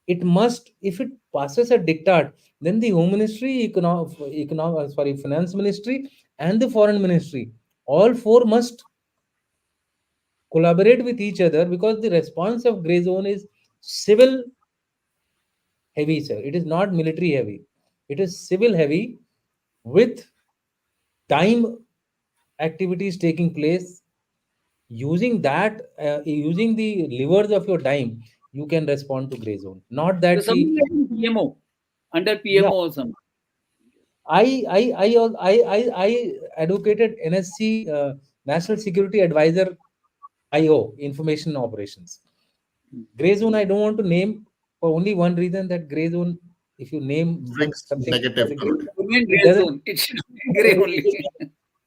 It must, if it passes a diktat, then the Home Ministry, Finance Ministry, and the Foreign Ministry, all four must collaborate with each other, because the response of gray zone is civil heavy, sir. It is not military heavy. It is civil heavy with time activities taking place, using that, using the levers of your time, you can respond to gray zone. Not So that something key. like in PMO, under Yeah, PMO or something. I advocated NSC, National Security Advisor, IO, Information Operations. Gray zone I don't want to name for only one reason, that gray zone, if you name Brings something, negative It connotation. should remain it gray doesn't. zone. It should be gray only.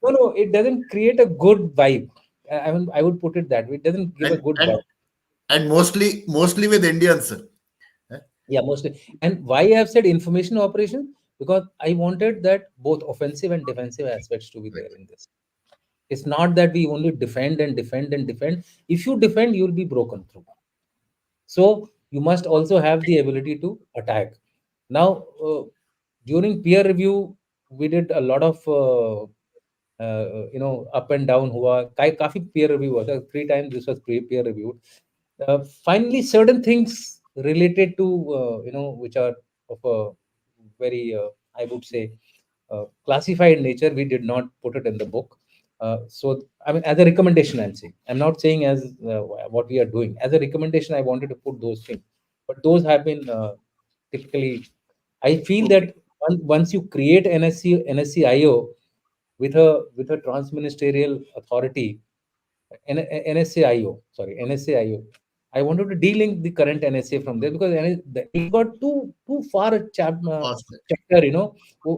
No, it doesn't create a good vibe. I mean, I would put it that way. It doesn't give a and good and vibe. and mostly with Indians, sir. Eh? Yeah, mostly. And why I have said information operation? Because I wanted that both offensive and defensive aspects to be Right. there in this. It's not that we only defend and defend and defend. If you defend, you'll be broken through. So you must also have the ability to attack. Now, during peer review, we did a lot of up and down. हुआ काफी peer review हुआ था. 3 times this was peer reviewed. Finally, certain things related to which are of a very I would say classified nature, we did not put it in the book. So I mean, as a recommendation, I'm saying, I'm not saying as what we are doing. As a recommendation, I wanted to put those things, but those have been typically. I feel Okay. that once you create NSCIO with a transministerial authority, NSAIO, sorry, NSAIO. I wanted to de-link the current NSA from there, because it got too far a Faster. chapter.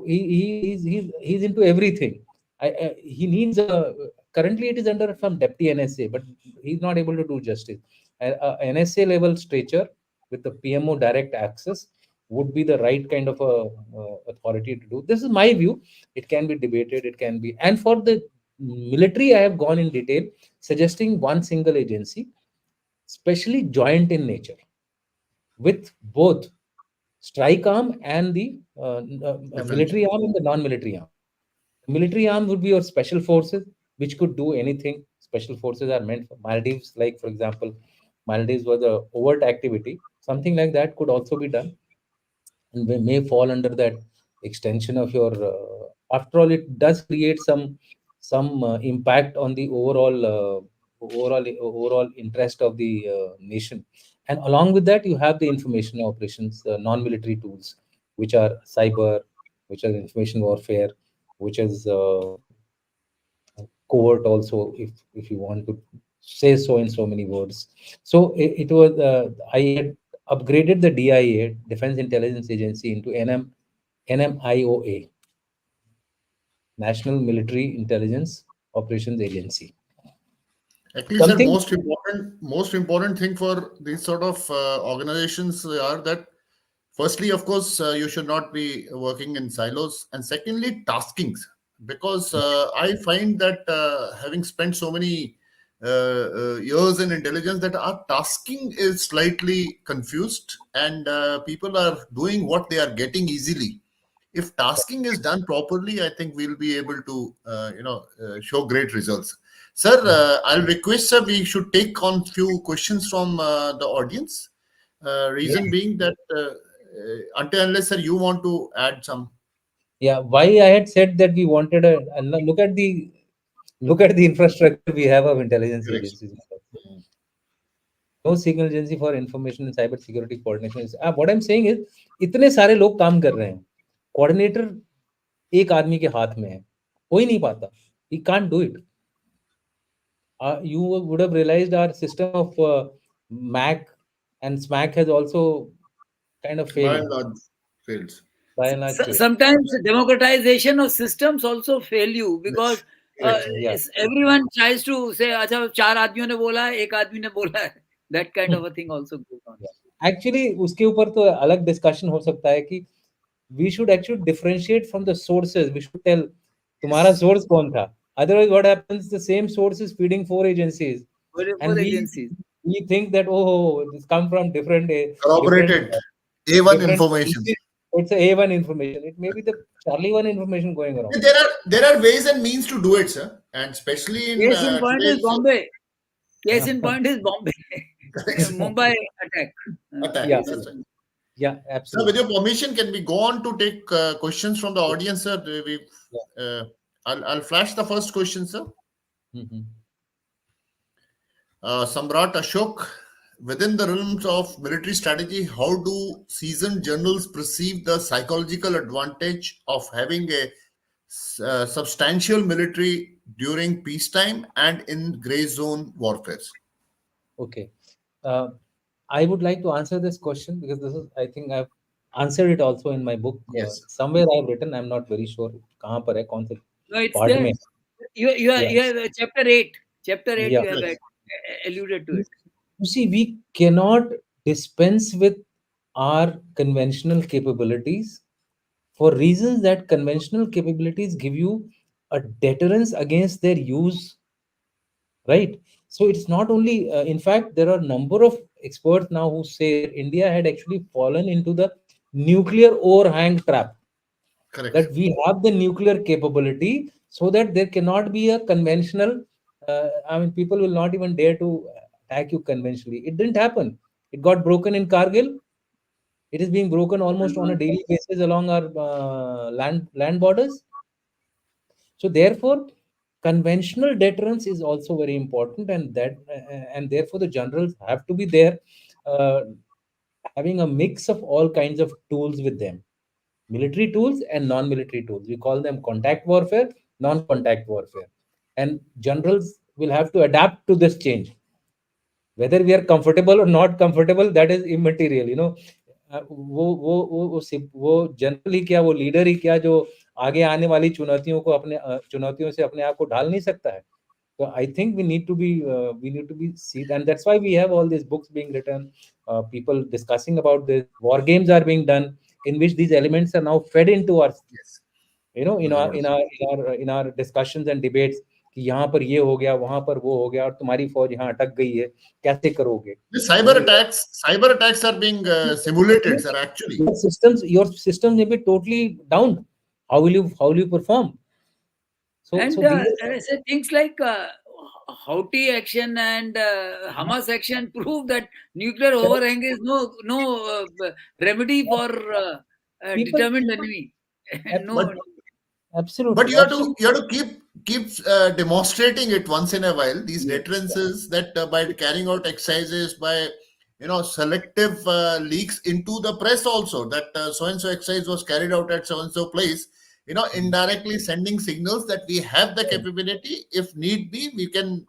He's into everything. He needs a, currently it is under some deputy NSA, but he's not able to do justice. NSA level stature with the PMO direct access would be the right kind of a authority to do. This is my view. It can be debated. It can be, and for the military, I have gone in detail, suggesting one single agency, specially joint in nature, with both strike arm and the Defense. military arm and the non-military arm. Military arm would be your special forces, which could do anything. Special forces are meant for Maldives, like for example, Maldives was a overt activity. Something like that could also be done, and may fall under that extension of your. After all, it does create some impact on the overall interest of the nation. And along with that, you have the information operations, non-military tools, which are cyber, which are information warfare, which is covert also, if you want to say so in so many words. So it was I had upgraded the DIA, Defense Intelligence Agency, into NMIOA, National Military Intelligence Operations Agency. Actually, sir, Something. most important thing for these sort of organizations are that, firstly, of course, you should not be working in silos, and secondly, taskings. Because I find that having spent so many years in intelligence, that our tasking is slightly confused, and people are doing what they are getting easily. If tasking is done properly, I think we'll be able to show great results. Sir, I'll request, sir, we should take on few questions from the audience. Yeah, Reason being that until unless, sir, you want to add some. yeah. Why I had said that we wanted a, and look at the infrastructure we have of intelligence Correction. agencies. No single agency for information and cyber security coordination. What I'm saying is, इतने सारे लोग काम कर रहे हैं, coordinator एक आदमी के हाथ में है, हो ही नहीं पाता. He can't do it. You would have realized our system of MAC and SMAC has also kind of By failed, and large, fails. by and large failed. Sometimes democratization of systems also fail you, Yes. because Correct. Yeah. everyone tries to say, अच्छा चार आदमियों ने बोला है, एक आदमी ने बोला है. That kind Hmm. of a thing also goes on. Yeah. Actually, उसके ऊपर तो अलग discussion हो सकता है कि we should actually differentiate from the sources. We should tell तुम्हारा Yes. source कौन था. Otherwise, what happens? The same source is feeding 4 agencies, For and the we agencies. we think that, oh, this come from different Corroborated. A1 different. information. It's a A1 information. It may be the Charlie 1 information going around. There are ways and means to do it, sir, and especially in Case in point is today's Bombay. Case in point is Bombay. Mumbai attack. attack. Yeah, That's right. yeah, Sir, with absolutely. your permission, can we go on to take questions from the audience, sir? We've Yeah. I'll flash the first question, sir. Mhm. Samrat Ashok, within the realms of military strategy, how do seasoned generals perceive the psychological advantage of having a substantial military during peacetime and in gray zone warfare? Okay. Uh, I would like to answer this question because this is, I think I've answered it also in my book. Yes, Somewhere I've written, I'm not very sure कहाँ पर है, कौन से No, it's part there. में. Yeah. You have chapter 8. Chapter 8, Yeah. you have yes, alluded to You it. see, we cannot dispense with our conventional capabilities for reasons that conventional capabilities give you a deterrence against their use, right? So it's not only, in fact, there are a number of experts now who say that India had actually fallen into the nuclear overhang trap, correct. that we have the nuclear capability so that there cannot be a conventional, I mean, people will not even dare to attack you conventionally. It didn't happen. It got broken in Kargil. It is being broken almost on a daily basis along our land borders. So therefore, conventional deterrence is also very important, and therefore the generals have to be there, uh, having a mix of all kinds of tools with them, military tools and non-military tools. We call them contact warfare, non-contact warfare, and generals will have to adapt to this change. Whether we are comfortable or not comfortable, that is immaterial. वो general ही क्या, वो leader ही क्या, जो आगे आने वाली चुनौतियों को अपने चुनौतियों से अपने आप को ढाल नहीं सकता है. So I think we need to be see, and that's why we have all these books being written, people discussing about this. War games are being done in which these elements are now fed into our, Yes, in very our well. discussions and debates, कि यहाँ पर ये हो गया, वहां पर वो हो गया, और तुम्हारी फौज यहाँ अटक गई है, कैसे करोगे? The You know, cyber attacks are being simulated, sir. Actually, your systems may be totally down. How will you perform? So And these say things like Houthi action and Hamas action prove that nuclear are overhang is no remedy for people. determined enemy. but No, but Absolutely, you have to keep demonstrating it once in a while. These yes. deterrences that by carrying out exercises, by selective leaks into the press also, that so and so exercise was carried out at so and so place. Indirectly sending signals that we have the capability. If need be, we can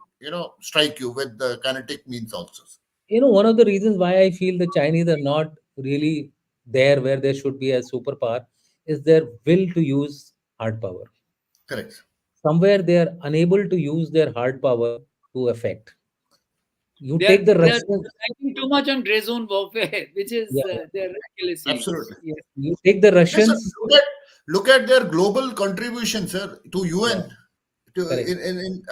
strike you with the kinetic means also. one of the reasons why I feel the Chinese are not really there where they should be as superpower is their will to use hard power. Correct. Somewhere they are unable to use their hard power to effect. You They take are the they are Russians, relying too much on gray zone warfare, which is yeah, their Achilles heels. Absolutely. Yes. you take the Yes, sir. Russians, Look at their global contribution, sir, to yeah, UN. correct.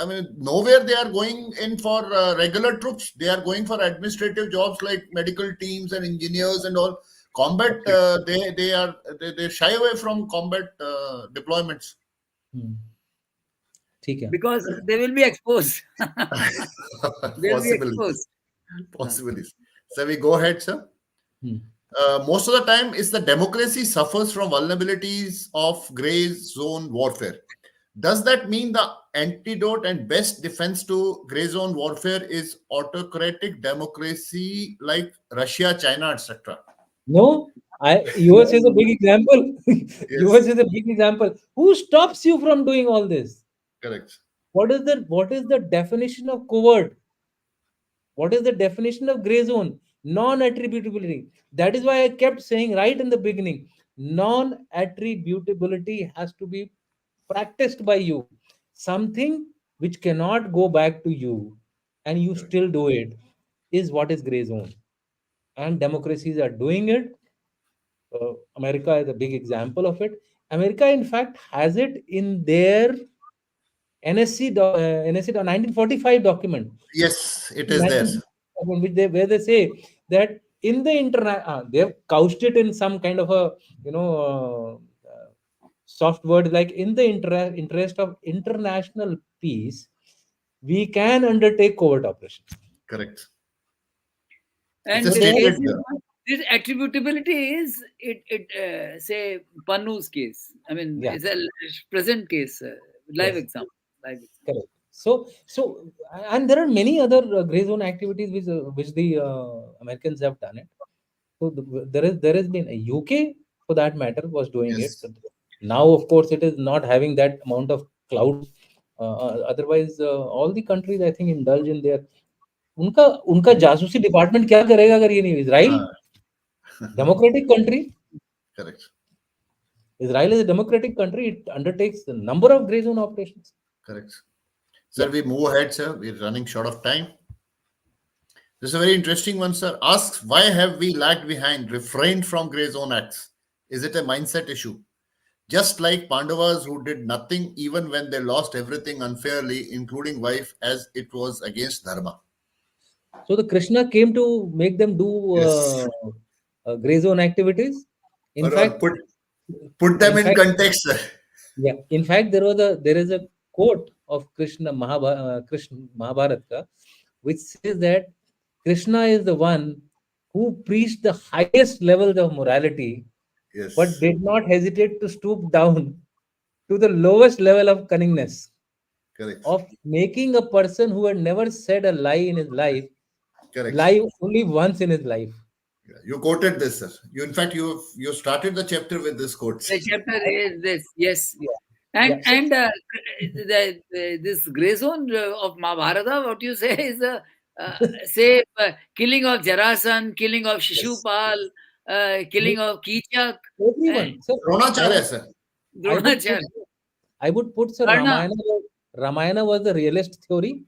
I mean, nowhere they are going in for regular troops. They are going for administrative jobs like medical teams and engineers and all. Combat, Absolutely. they shy away from combat deployments. Hmm. ठीक है. Because they will be exposed. They'll be Possibly, exposed. Uh, possibly. So we go ahead, sir. Hmm. Most of the time, is the democracy suffers from vulnerabilities of gray zone warfare. Does that mean the antidote and best defense to gray zone warfare is autocratic democracy like Russia, China, etc.? No, US is a big example. Yes, US is a big example. Who stops you from doing all this? correct. What is the definition of covert? What is the definition of gray zone? Non-attributability. That is why I kept saying right in the beginning, non-attributability has to be practiced by you. Something which cannot go back to you and you Correct. still do it is what is gray zone. And democracies are doing it. America is a big example of it. America, in fact, has it in their NSC 1945 document. Yes, it is there. 19, where they say that in the internet, they've couched it in some kind of a soft word, like in the interest of international peace, we can undertake covert operations. Correct. It's a And So this there, case statement is there. this attributability is it say Pannu's case. I mean, yeah, it's a present case. live Yes. example. Live example. Correct. So, and there are many other gray zone activities which the Americans have done it. So there has been a UK for that matter was doing it. Yes. Now, of course, it is not having that amount of clout. Otherwise, all the countries I think indulge in their उनका उनका जासूसी department क्या करेगा अगर ये नहीं Israel Ah, democratic country correct. Israel is a democratic country. It undertakes a number of gray zone operations. Correct. Yeah. Sir, we move ahead, sir. We're running short of time. This is a very interesting one, sir. Asks, why have we lagged behind, refrained from gray zone acts? Is it a mindset issue? Just like Pandavas who did nothing even when they lost everything unfairly, including wife, as it was against Dharma. So the Krishna came to make them do Yes. gray zone activities. In Or fact, put them in in fact, context, sir. yeah. In fact, there is a quote of Krishna Mahabharata, which says that Krishna is the one who preached the highest levels of morality, but Yes. did not hesitate to stoop down to the lowest level of cunningness, Correct. of making a person who had never said a lie in his life Correct. lie only once in his life. Yeah, you quoted this, sir. You, in fact, you started the chapter with this quote. The chapter is this, yes. Yeah, And yeah. So this gray zone of Mahabharata, what you say is uh, say killing of Jarasan, killing of Yes. Shishupal, killing of Kichak, and everyone. So I Dronacharya, would sir. I would put Dronacharya, I would put sir Karna. Ramayana was the realist theory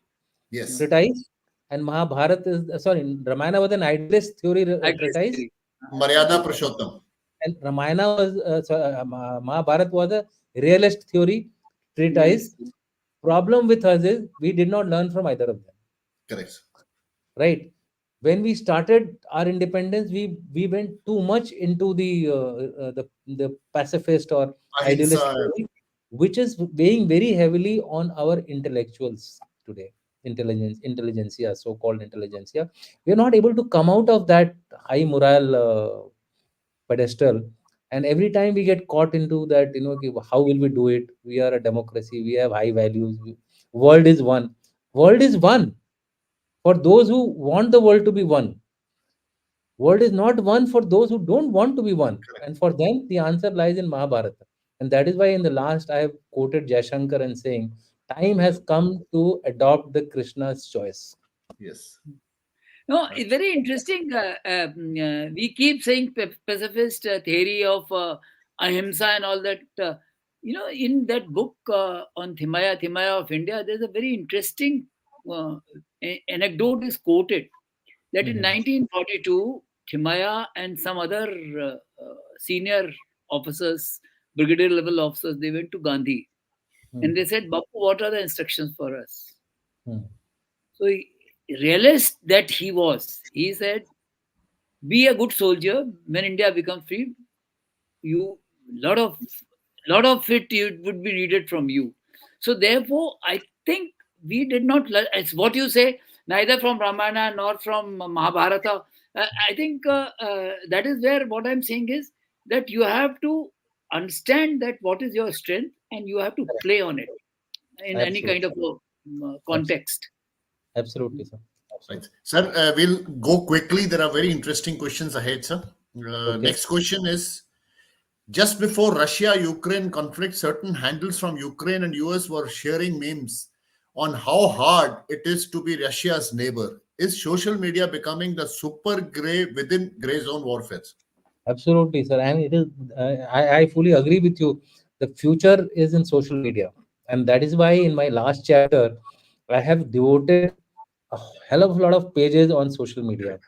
Yes. treatise, and Mahabharata is sorry Ramayana was an idealist theory Idealist treatise, theory. Maryada Purushottam. and Ramayana was Mahabharata was a realist theory treatise. Yes. Problem with us is we did not learn from either of them. Correct. Right, when we started our independence, we went too much into the pacifist or Ahimsa. idealist theory, which is weighing very heavily on our intellectuals today. Intelligentsia, so-called intelligentsia, we are not able to come out of that high moral pedestal. And every time we get caught into that, okay, how will we do it? We are a democracy, we have high values, world is one. World is one for those who want the world to be one. World is not one for those who don't want to be one. Correct. And for them, the answer lies in Mahabharata. And that is why in the last I have quoted Jaishankar and saying, time has come to adopt the Krishna's choice. Yes. No, Right. it's very interesting. We keep saying pacifist theory of ahimsa and all that. In that book on Thimaya of India, there's a very interesting uh, anecdote is quoted that in Mhm. 1942, Thimaya and some other senior officers, brigadier level officers, they went to Gandhi Hmm. and they said, Bapu, what are the instructions for us? Hmm. So, realist that he was, he said, be a good soldier. When India becomes free, you lot of it would be needed from you. So therefore, I think we did not. It's what you say. Neither from Ramayana nor from Mahabharata. I think that is where what I'm saying is that you have to understand that what is your strength and you have to Correct. play on it in any kind Absolutely. of Abs- context. Absolutely, sir. Right. Absolutely. Sir, we'll go quickly. There are very interesting questions ahead, sir. Okay. Next question is, just before Russia-Ukraine conflict, certain handles from Ukraine and US were sharing memes on how hard it is to be Russia's neighbor. Is social media becoming the super gray within gray zone warfare? Absolutely, sir. And it is, I fully agree with you. The future is in social media. And that is why in my last chapter, I have devoted a hell of a lot of pages on social media.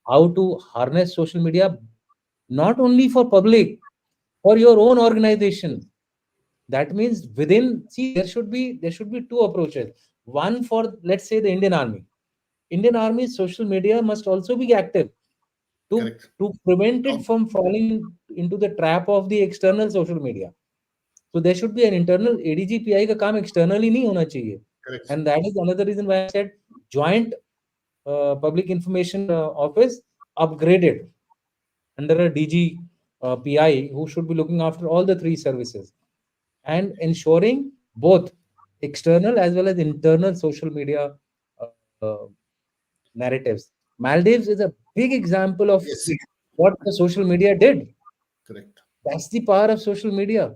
How to harness social media, not only for public, for your own organization. That means within, see, there should be two approaches. One for, let's say, the Indian Army. Indian Army's social media must also be active to Correct. to prevent it Count- from falling into the trap of the external social media. So there should be an internal ADGPI का काम externally नहीं होना चाहिए. Correct. And that is another reason why I said joint public information office upgraded under a DG PI who should be looking after all the three services and ensuring both external as well as internal social media uh, uh, narratives. Maldives is a big example of Yes, what the social media did. correct. That's the power of social media.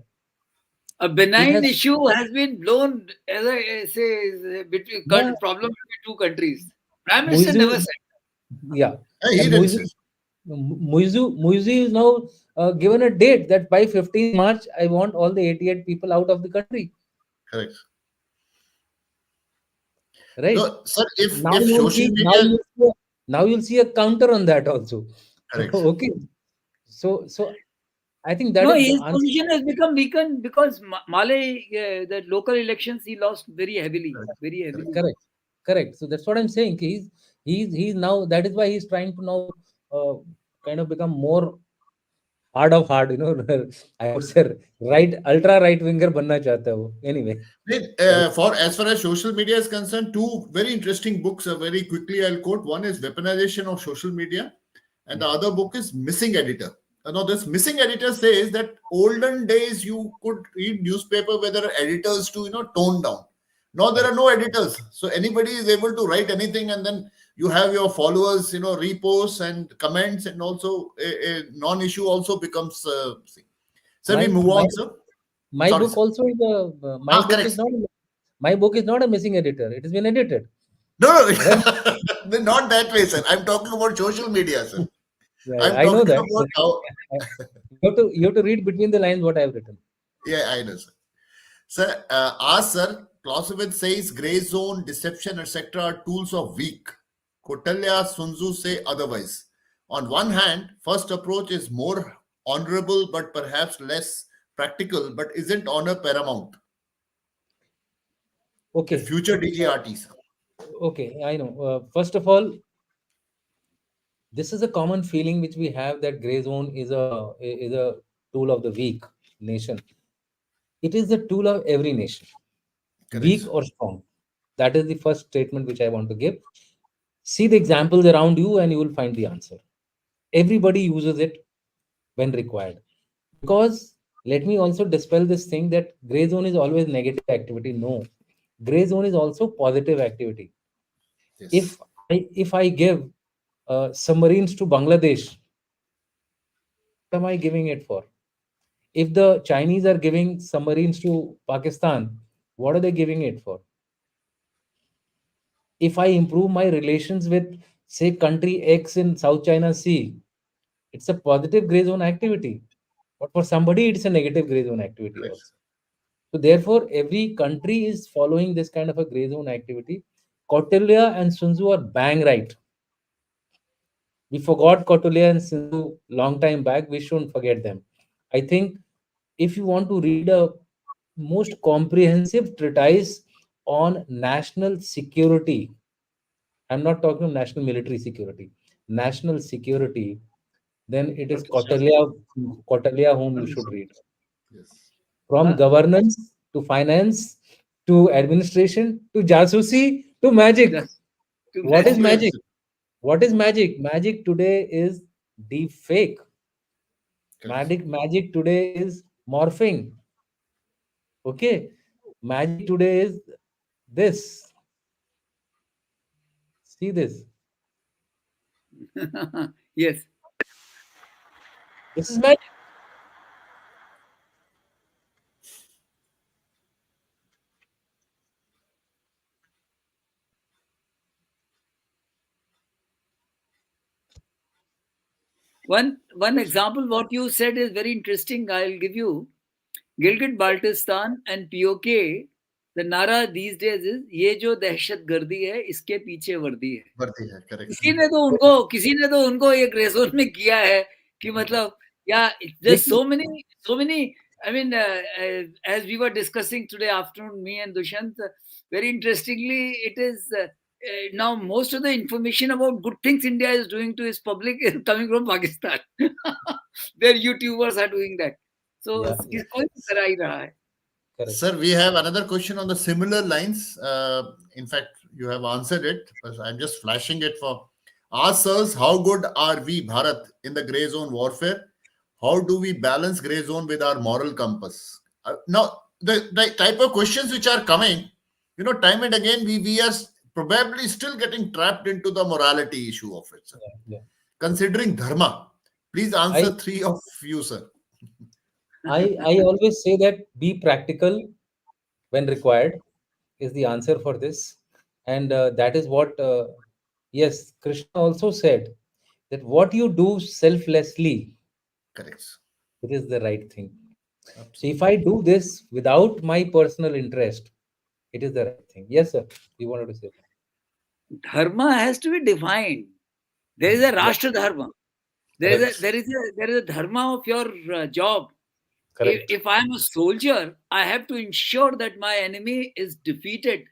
A It benign has, issue has been blown, as I say, between yeah, problem between two countries. Prime Minister Muizu, never said. yeah, He and didn't say. Muizu is now given a date that by 15th March, I want all the 88 people out of the country. Correct. Right No, sir, now, if you will social see media, now you'll see a counter on that also. correct. Okay, so I think that No, is the his answer. position has become weakened because Malay, the local elections, he lost very heavily, Correct. very Correct. heavily. Correct, correct. So that's what I'm saying. He's now, that is why he's trying to now uh, kind of become more hard of hard. I would say right, ultra right winger banna chahta hai wo. Anyway, right. For as far as social media is concerned, two very interesting books. Very quickly, I'll quote. One is Weaponization of Social Media, and the other book is Missing Editor. Now, this Missing Editor says that olden days you could read newspaper where there are editors to tone down. Now there are Correct. no editors, so anybody is able to write anything, and then you have your followers, reposts and comments, and also a non-issue also becomes. So we My move my on, sir. my Sorry, book sir. also is a Correct. my book is not a missing editor. It has been edited. No, Right. no, not that way, sir. I'm talking about social media, sir. Yeah, yeah, I'm I know talking that. about how. You have to read between the lines what I have written. Yeah, I know, sir. Sir, ask sir, Clausewitz says gray zone, deception, etc. are tools of weak. Kautilya, Sun Tzu say otherwise. On one hand, first approach is more honorable but perhaps less practical, but isn't honor paramount? A Okay, future DGRT, sir. okay, I know. First of all, this is a common feeling which we have that gray zone is a tool of the weak nation. It is the tool of every nation, Correct, weak sir. or strong. That is the first statement which I want to give. See the examples around you, and you will find the answer. Everybody uses it when required. Because let me also dispel this thing that gray zone is always negative activity. No, gray zone is also positive activity. Yes. If I give submarines to Bangladesh, what am I giving it for? If the Chinese are giving submarines to Pakistan, what are they giving it for? If I improve my relations with, say, country X in South China Sea, it's a positive gray zone activity. But for somebody, it's a negative gray zone activity Correct. also. So therefore, every country is following this kind of a gray zone activity. Kautilya and Sun Tzu are bang right. We forgot Kautilya and Sindhu long time back. We shouldn't forget them. I think if you want to read a most comprehensive treatise on national security, I'm not talking of national military security, national security, then it is Okay, sir. Kautilya whom you should read. Yes. From Uh, governance to finance to administration to jasusi to magic. that's too What is magic. Comprehensive. magic? What is magic? Magic today is deep fake. Correct. Magic today is morphing. Okay. Magic today is this. See this. Yes. This is magic. One example, what you said is very interesting. I'll give you. Gilgit Baltistan and POK, the Nara these days is ये जो दहशत गर्दी है इसके पीछे वर्दी है. Bharti hai. Correct. किसी ने तो उनको एक रेजोन में किया है कि मतलब yeah, there's देखिए, so many I mean as we were discussing today afternoon, me and Dushyant, very interestingly it is now most of the information about good things India is doing to its public is coming from Pakistan. Their YouTubers are doing that. So yeah, yeah, किसको ही करा ही रहा है. correct. Sir, we have another question on the similar lines. In fact, you have answered it, but I'm just flashing it for. Ask us, how good are we, Bharat, in the gray zone warfare? How do we balance gray zone with our moral compass? Now, the type of questions which are coming, time and again, we are probably still getting trapped into the morality issue of it, sir. Yeah, yeah. Considering dharma, please I answer three of you, sir. I always say that be practical when required is the answer for this, and that is what yes, Krishna also said that what you do selflessly, Correct. it is the right thing. So if Absolutely. I do this without my personal interest, it is the right thing. Yes, sir. You wanted to say Dharma has to be defined. There is something? a Yeah, Rashtra Dharma. correct, There is a dharma of your job. correct. If I am a soldier, I have to ensure that my enemy is defeated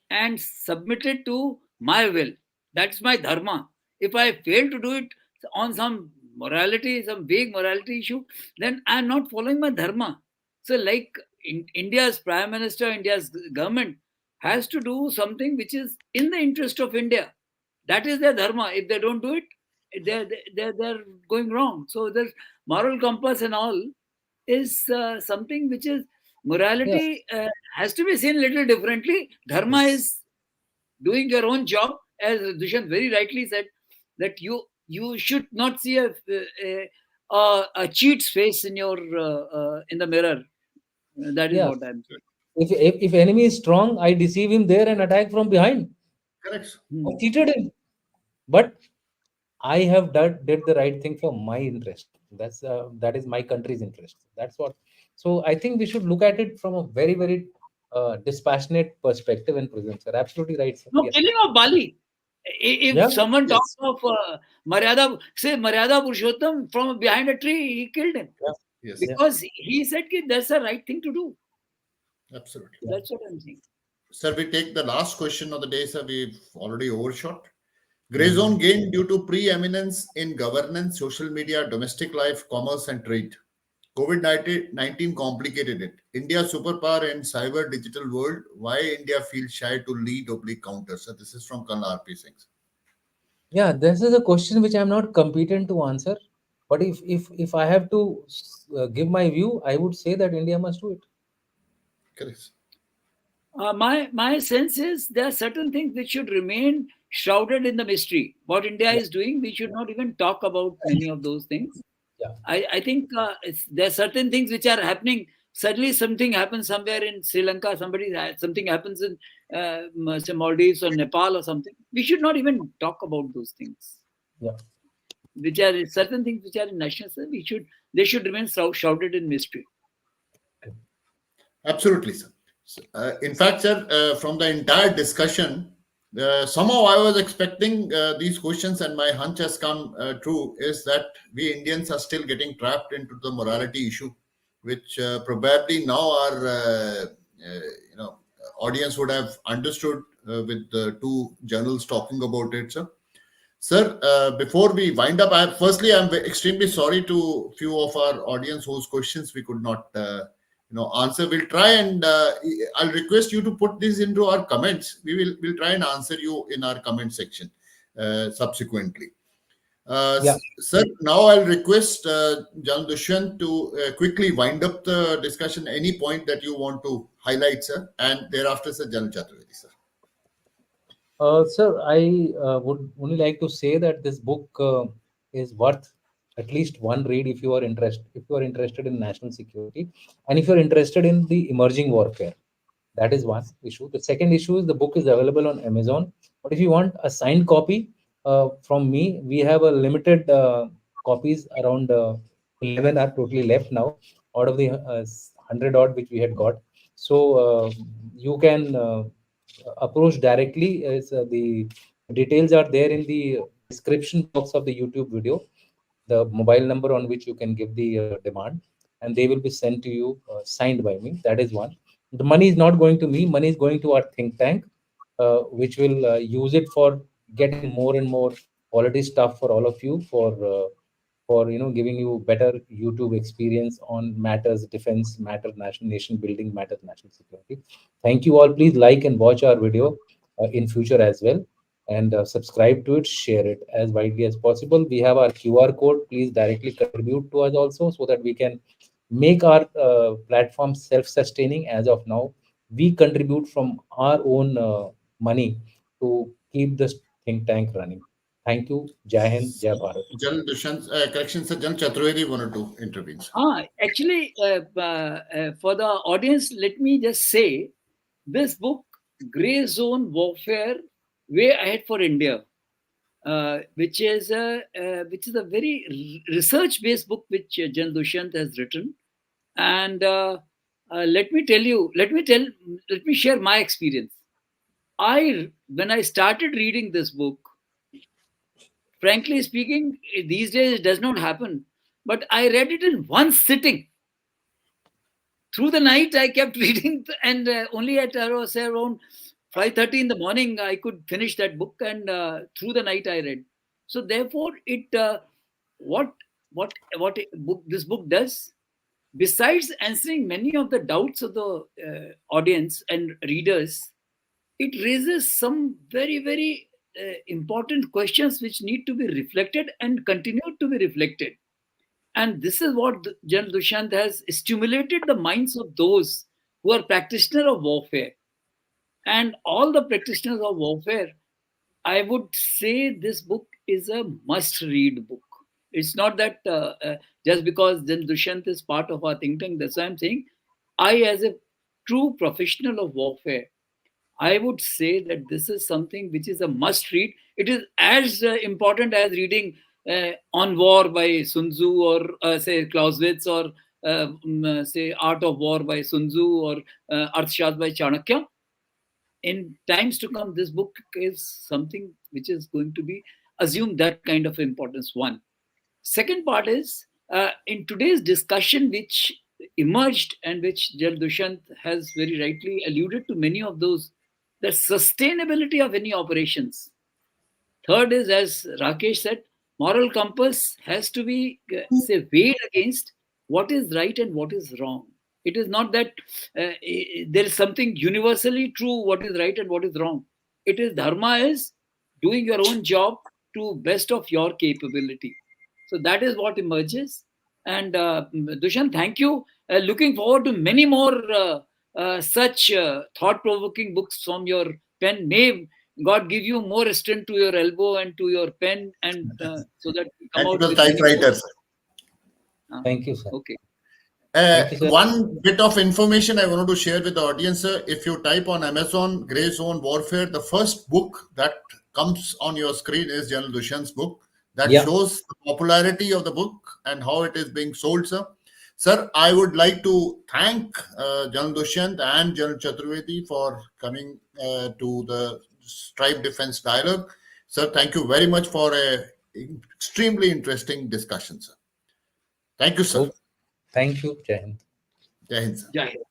and submitted to my will. That's my dharma. If I fail to do it on some morality, some vague morality issue, then I'm not following my dharma. So, like India's prime minister, India's government has to do something which is in the interest of India. That is their dharma. If they don't do it, they're going wrong. So, the moral compass and all is something which is Yeah, morality has to be seen a little differently. Dharma Yes. is doing your own job, as Dushyant very rightly said, that you should not see a cheat's face in your in the mirror. That is yeah. what I'm saying. If enemy is strong, I deceive him there and attack from behind. Correct. I Hmm. cheated him, but I have did the right thing for my interest. That is my country's interest. That's what. So I think we should look at it from a very dispassionate perspective and present, sir. Absolutely right, sir. No, Yeah, killing of Bali. yeah, If someone talks Yes. of Maryada Purushottam from behind a tree, he killed him yeah, Yes. yeah, because he said that that's the right thing to do. Absolutely. yeah. That's what I'm saying. Sir, we take the last question of the day, sir. We've already overshot. Gray Mhm. zone gained due to preeminence in governance, social media, domestic life, commerce, and trade. COVID-19 complicated it. India superpower in cyber digital world. Why India feels shy to lead oblique counter? So this is from Kanal RP Singh. Yeah, this is a question which I'm not competent to answer. But if I have to give my view, I would say that India must do it. Correct. My sense is there are certain things which should remain shrouded in the mystery. What India Yeah, is doing, we should not even talk about many of those things. yeah, I think there are certain things which are happening. Suddenly, something happens somewhere in Sri Lanka. Something happens in say Maldives or Nepal or something. We should not even talk about those things. yeah. Which are certain things which are in national service. They should remain shrouded in mystery. Absolutely, sir. In fact, sir, from the entire discussion, somehow I was expecting these questions, and my hunch has come true is that we Indians are still getting trapped into the morality issue, which probably now our audience would have understood with the two journals talking about it, sir. Sir, before we wind up, I'm extremely sorry to few of our audience whose questions we could not, answer. We'll try and I'll request you to put this into our comments. We'll try and answer you in our comment section subsequently. Yeah. Sir, now I'll request Jan Dushyant to quickly wind up the discussion. Any point that you want to highlight, sir, and thereafter, Sir Jan Chaturvedi, sir. Sir, I would only like to say that this book is worth at least one read if you are interested. If you are interested in national security, and if you are interested in the emerging warfare, that is one issue. The second issue is the book is available on Amazon. But if you want a signed copy from me, we have a limited copies. Around 11 are totally left now out of the 100 odd which we had got. So you can approach directly. The details are there in the description box of the YouTube video, the mobile number on which you can give the demand, and they will be sent to you signed by me. That is one. The money is not going to me, money is going to our think tank, which will use it for getting more and more quality stuff for all of you, for giving you better YouTube experience on matters defense, matter national nation building, matter national security. Thank you all. Please like and watch our video in future as well, and subscribe to it, share it as widely as possible. We have our QR code. Please directly contribute to us also, so that we can make our platform self-sustaining. As of now, we contribute from our own money to keep this think tank running. Thank you. Jai Hind, Jai Bharat. Jan Dushyant, correction, sir. Jan Chaturvedi wanted to intervene, sir. Actually, for the audience, let me just say this book, Grey Zone Warfare, Way Ahead for India, which is a very research-based book which Jan Dushyant has written. And let me share my experience. When I started reading this book, frankly speaking, these days it does not happen. But I read it in one sitting. Through the night, I kept reading, and only at around 5:30 in the morning, I could finish that book. And through the night, I read. So therefore, what this book does, besides answering many of the doubts of the audience and readers, it raises some very important questions which need to be reflected and continue to be reflected. And this is what Jan Dushyant has stimulated the minds of those who are practitioners of warfare. And all the practitioners of warfare, I would say this book is a must-read book. It's not that just because Jan Dushyant is part of our think tank, that's why I'm saying. I, as a true professional of warfare, I would say that this is something which is a must read. It is as important as reading On War by Sun Tzu, or say Clausewitz, or say Art of War by Sun Tzu, or Arthashastra by Chanakya. In times to come, this book is something which is going to be assumed that kind of importance. One. Second part is in today's discussion, which emerged and which Jal Dushyant has very rightly alluded to many of those, the sustainability of any operations. Third is, as Rakesh said, moral compass has to be say weighed against what is right and what is wrong. It is not that there is something universally true, what is right and what is wrong. It is dharma is doing your own job to best of your capability. So that is what emerges. And Dushyant, thank you. Looking forward to many more such thought-provoking books from your pen. May God give you more strength to your elbow and to your pen, and so that you come And to out the with many more. typewriter, sir. Thank you, sir. Okay. Thank you, sir. One bit of information I wanted to share with the audience, sir. If you type on Amazon Grey Zone Warfare, the first book that comes on your screen is General Dushyant's book. That Yeah. shows the popularity of the book and how it is being sold, sir. Sir, I would like to thank General Dushyant and General Chaturvedi for coming to the Stripe Defense Dialogue. Sir, thank you very much for a extremely interesting discussion, sir. Thank you, sir. Thank you, Jai Hind. Jai Hind, sir. Jai Hind.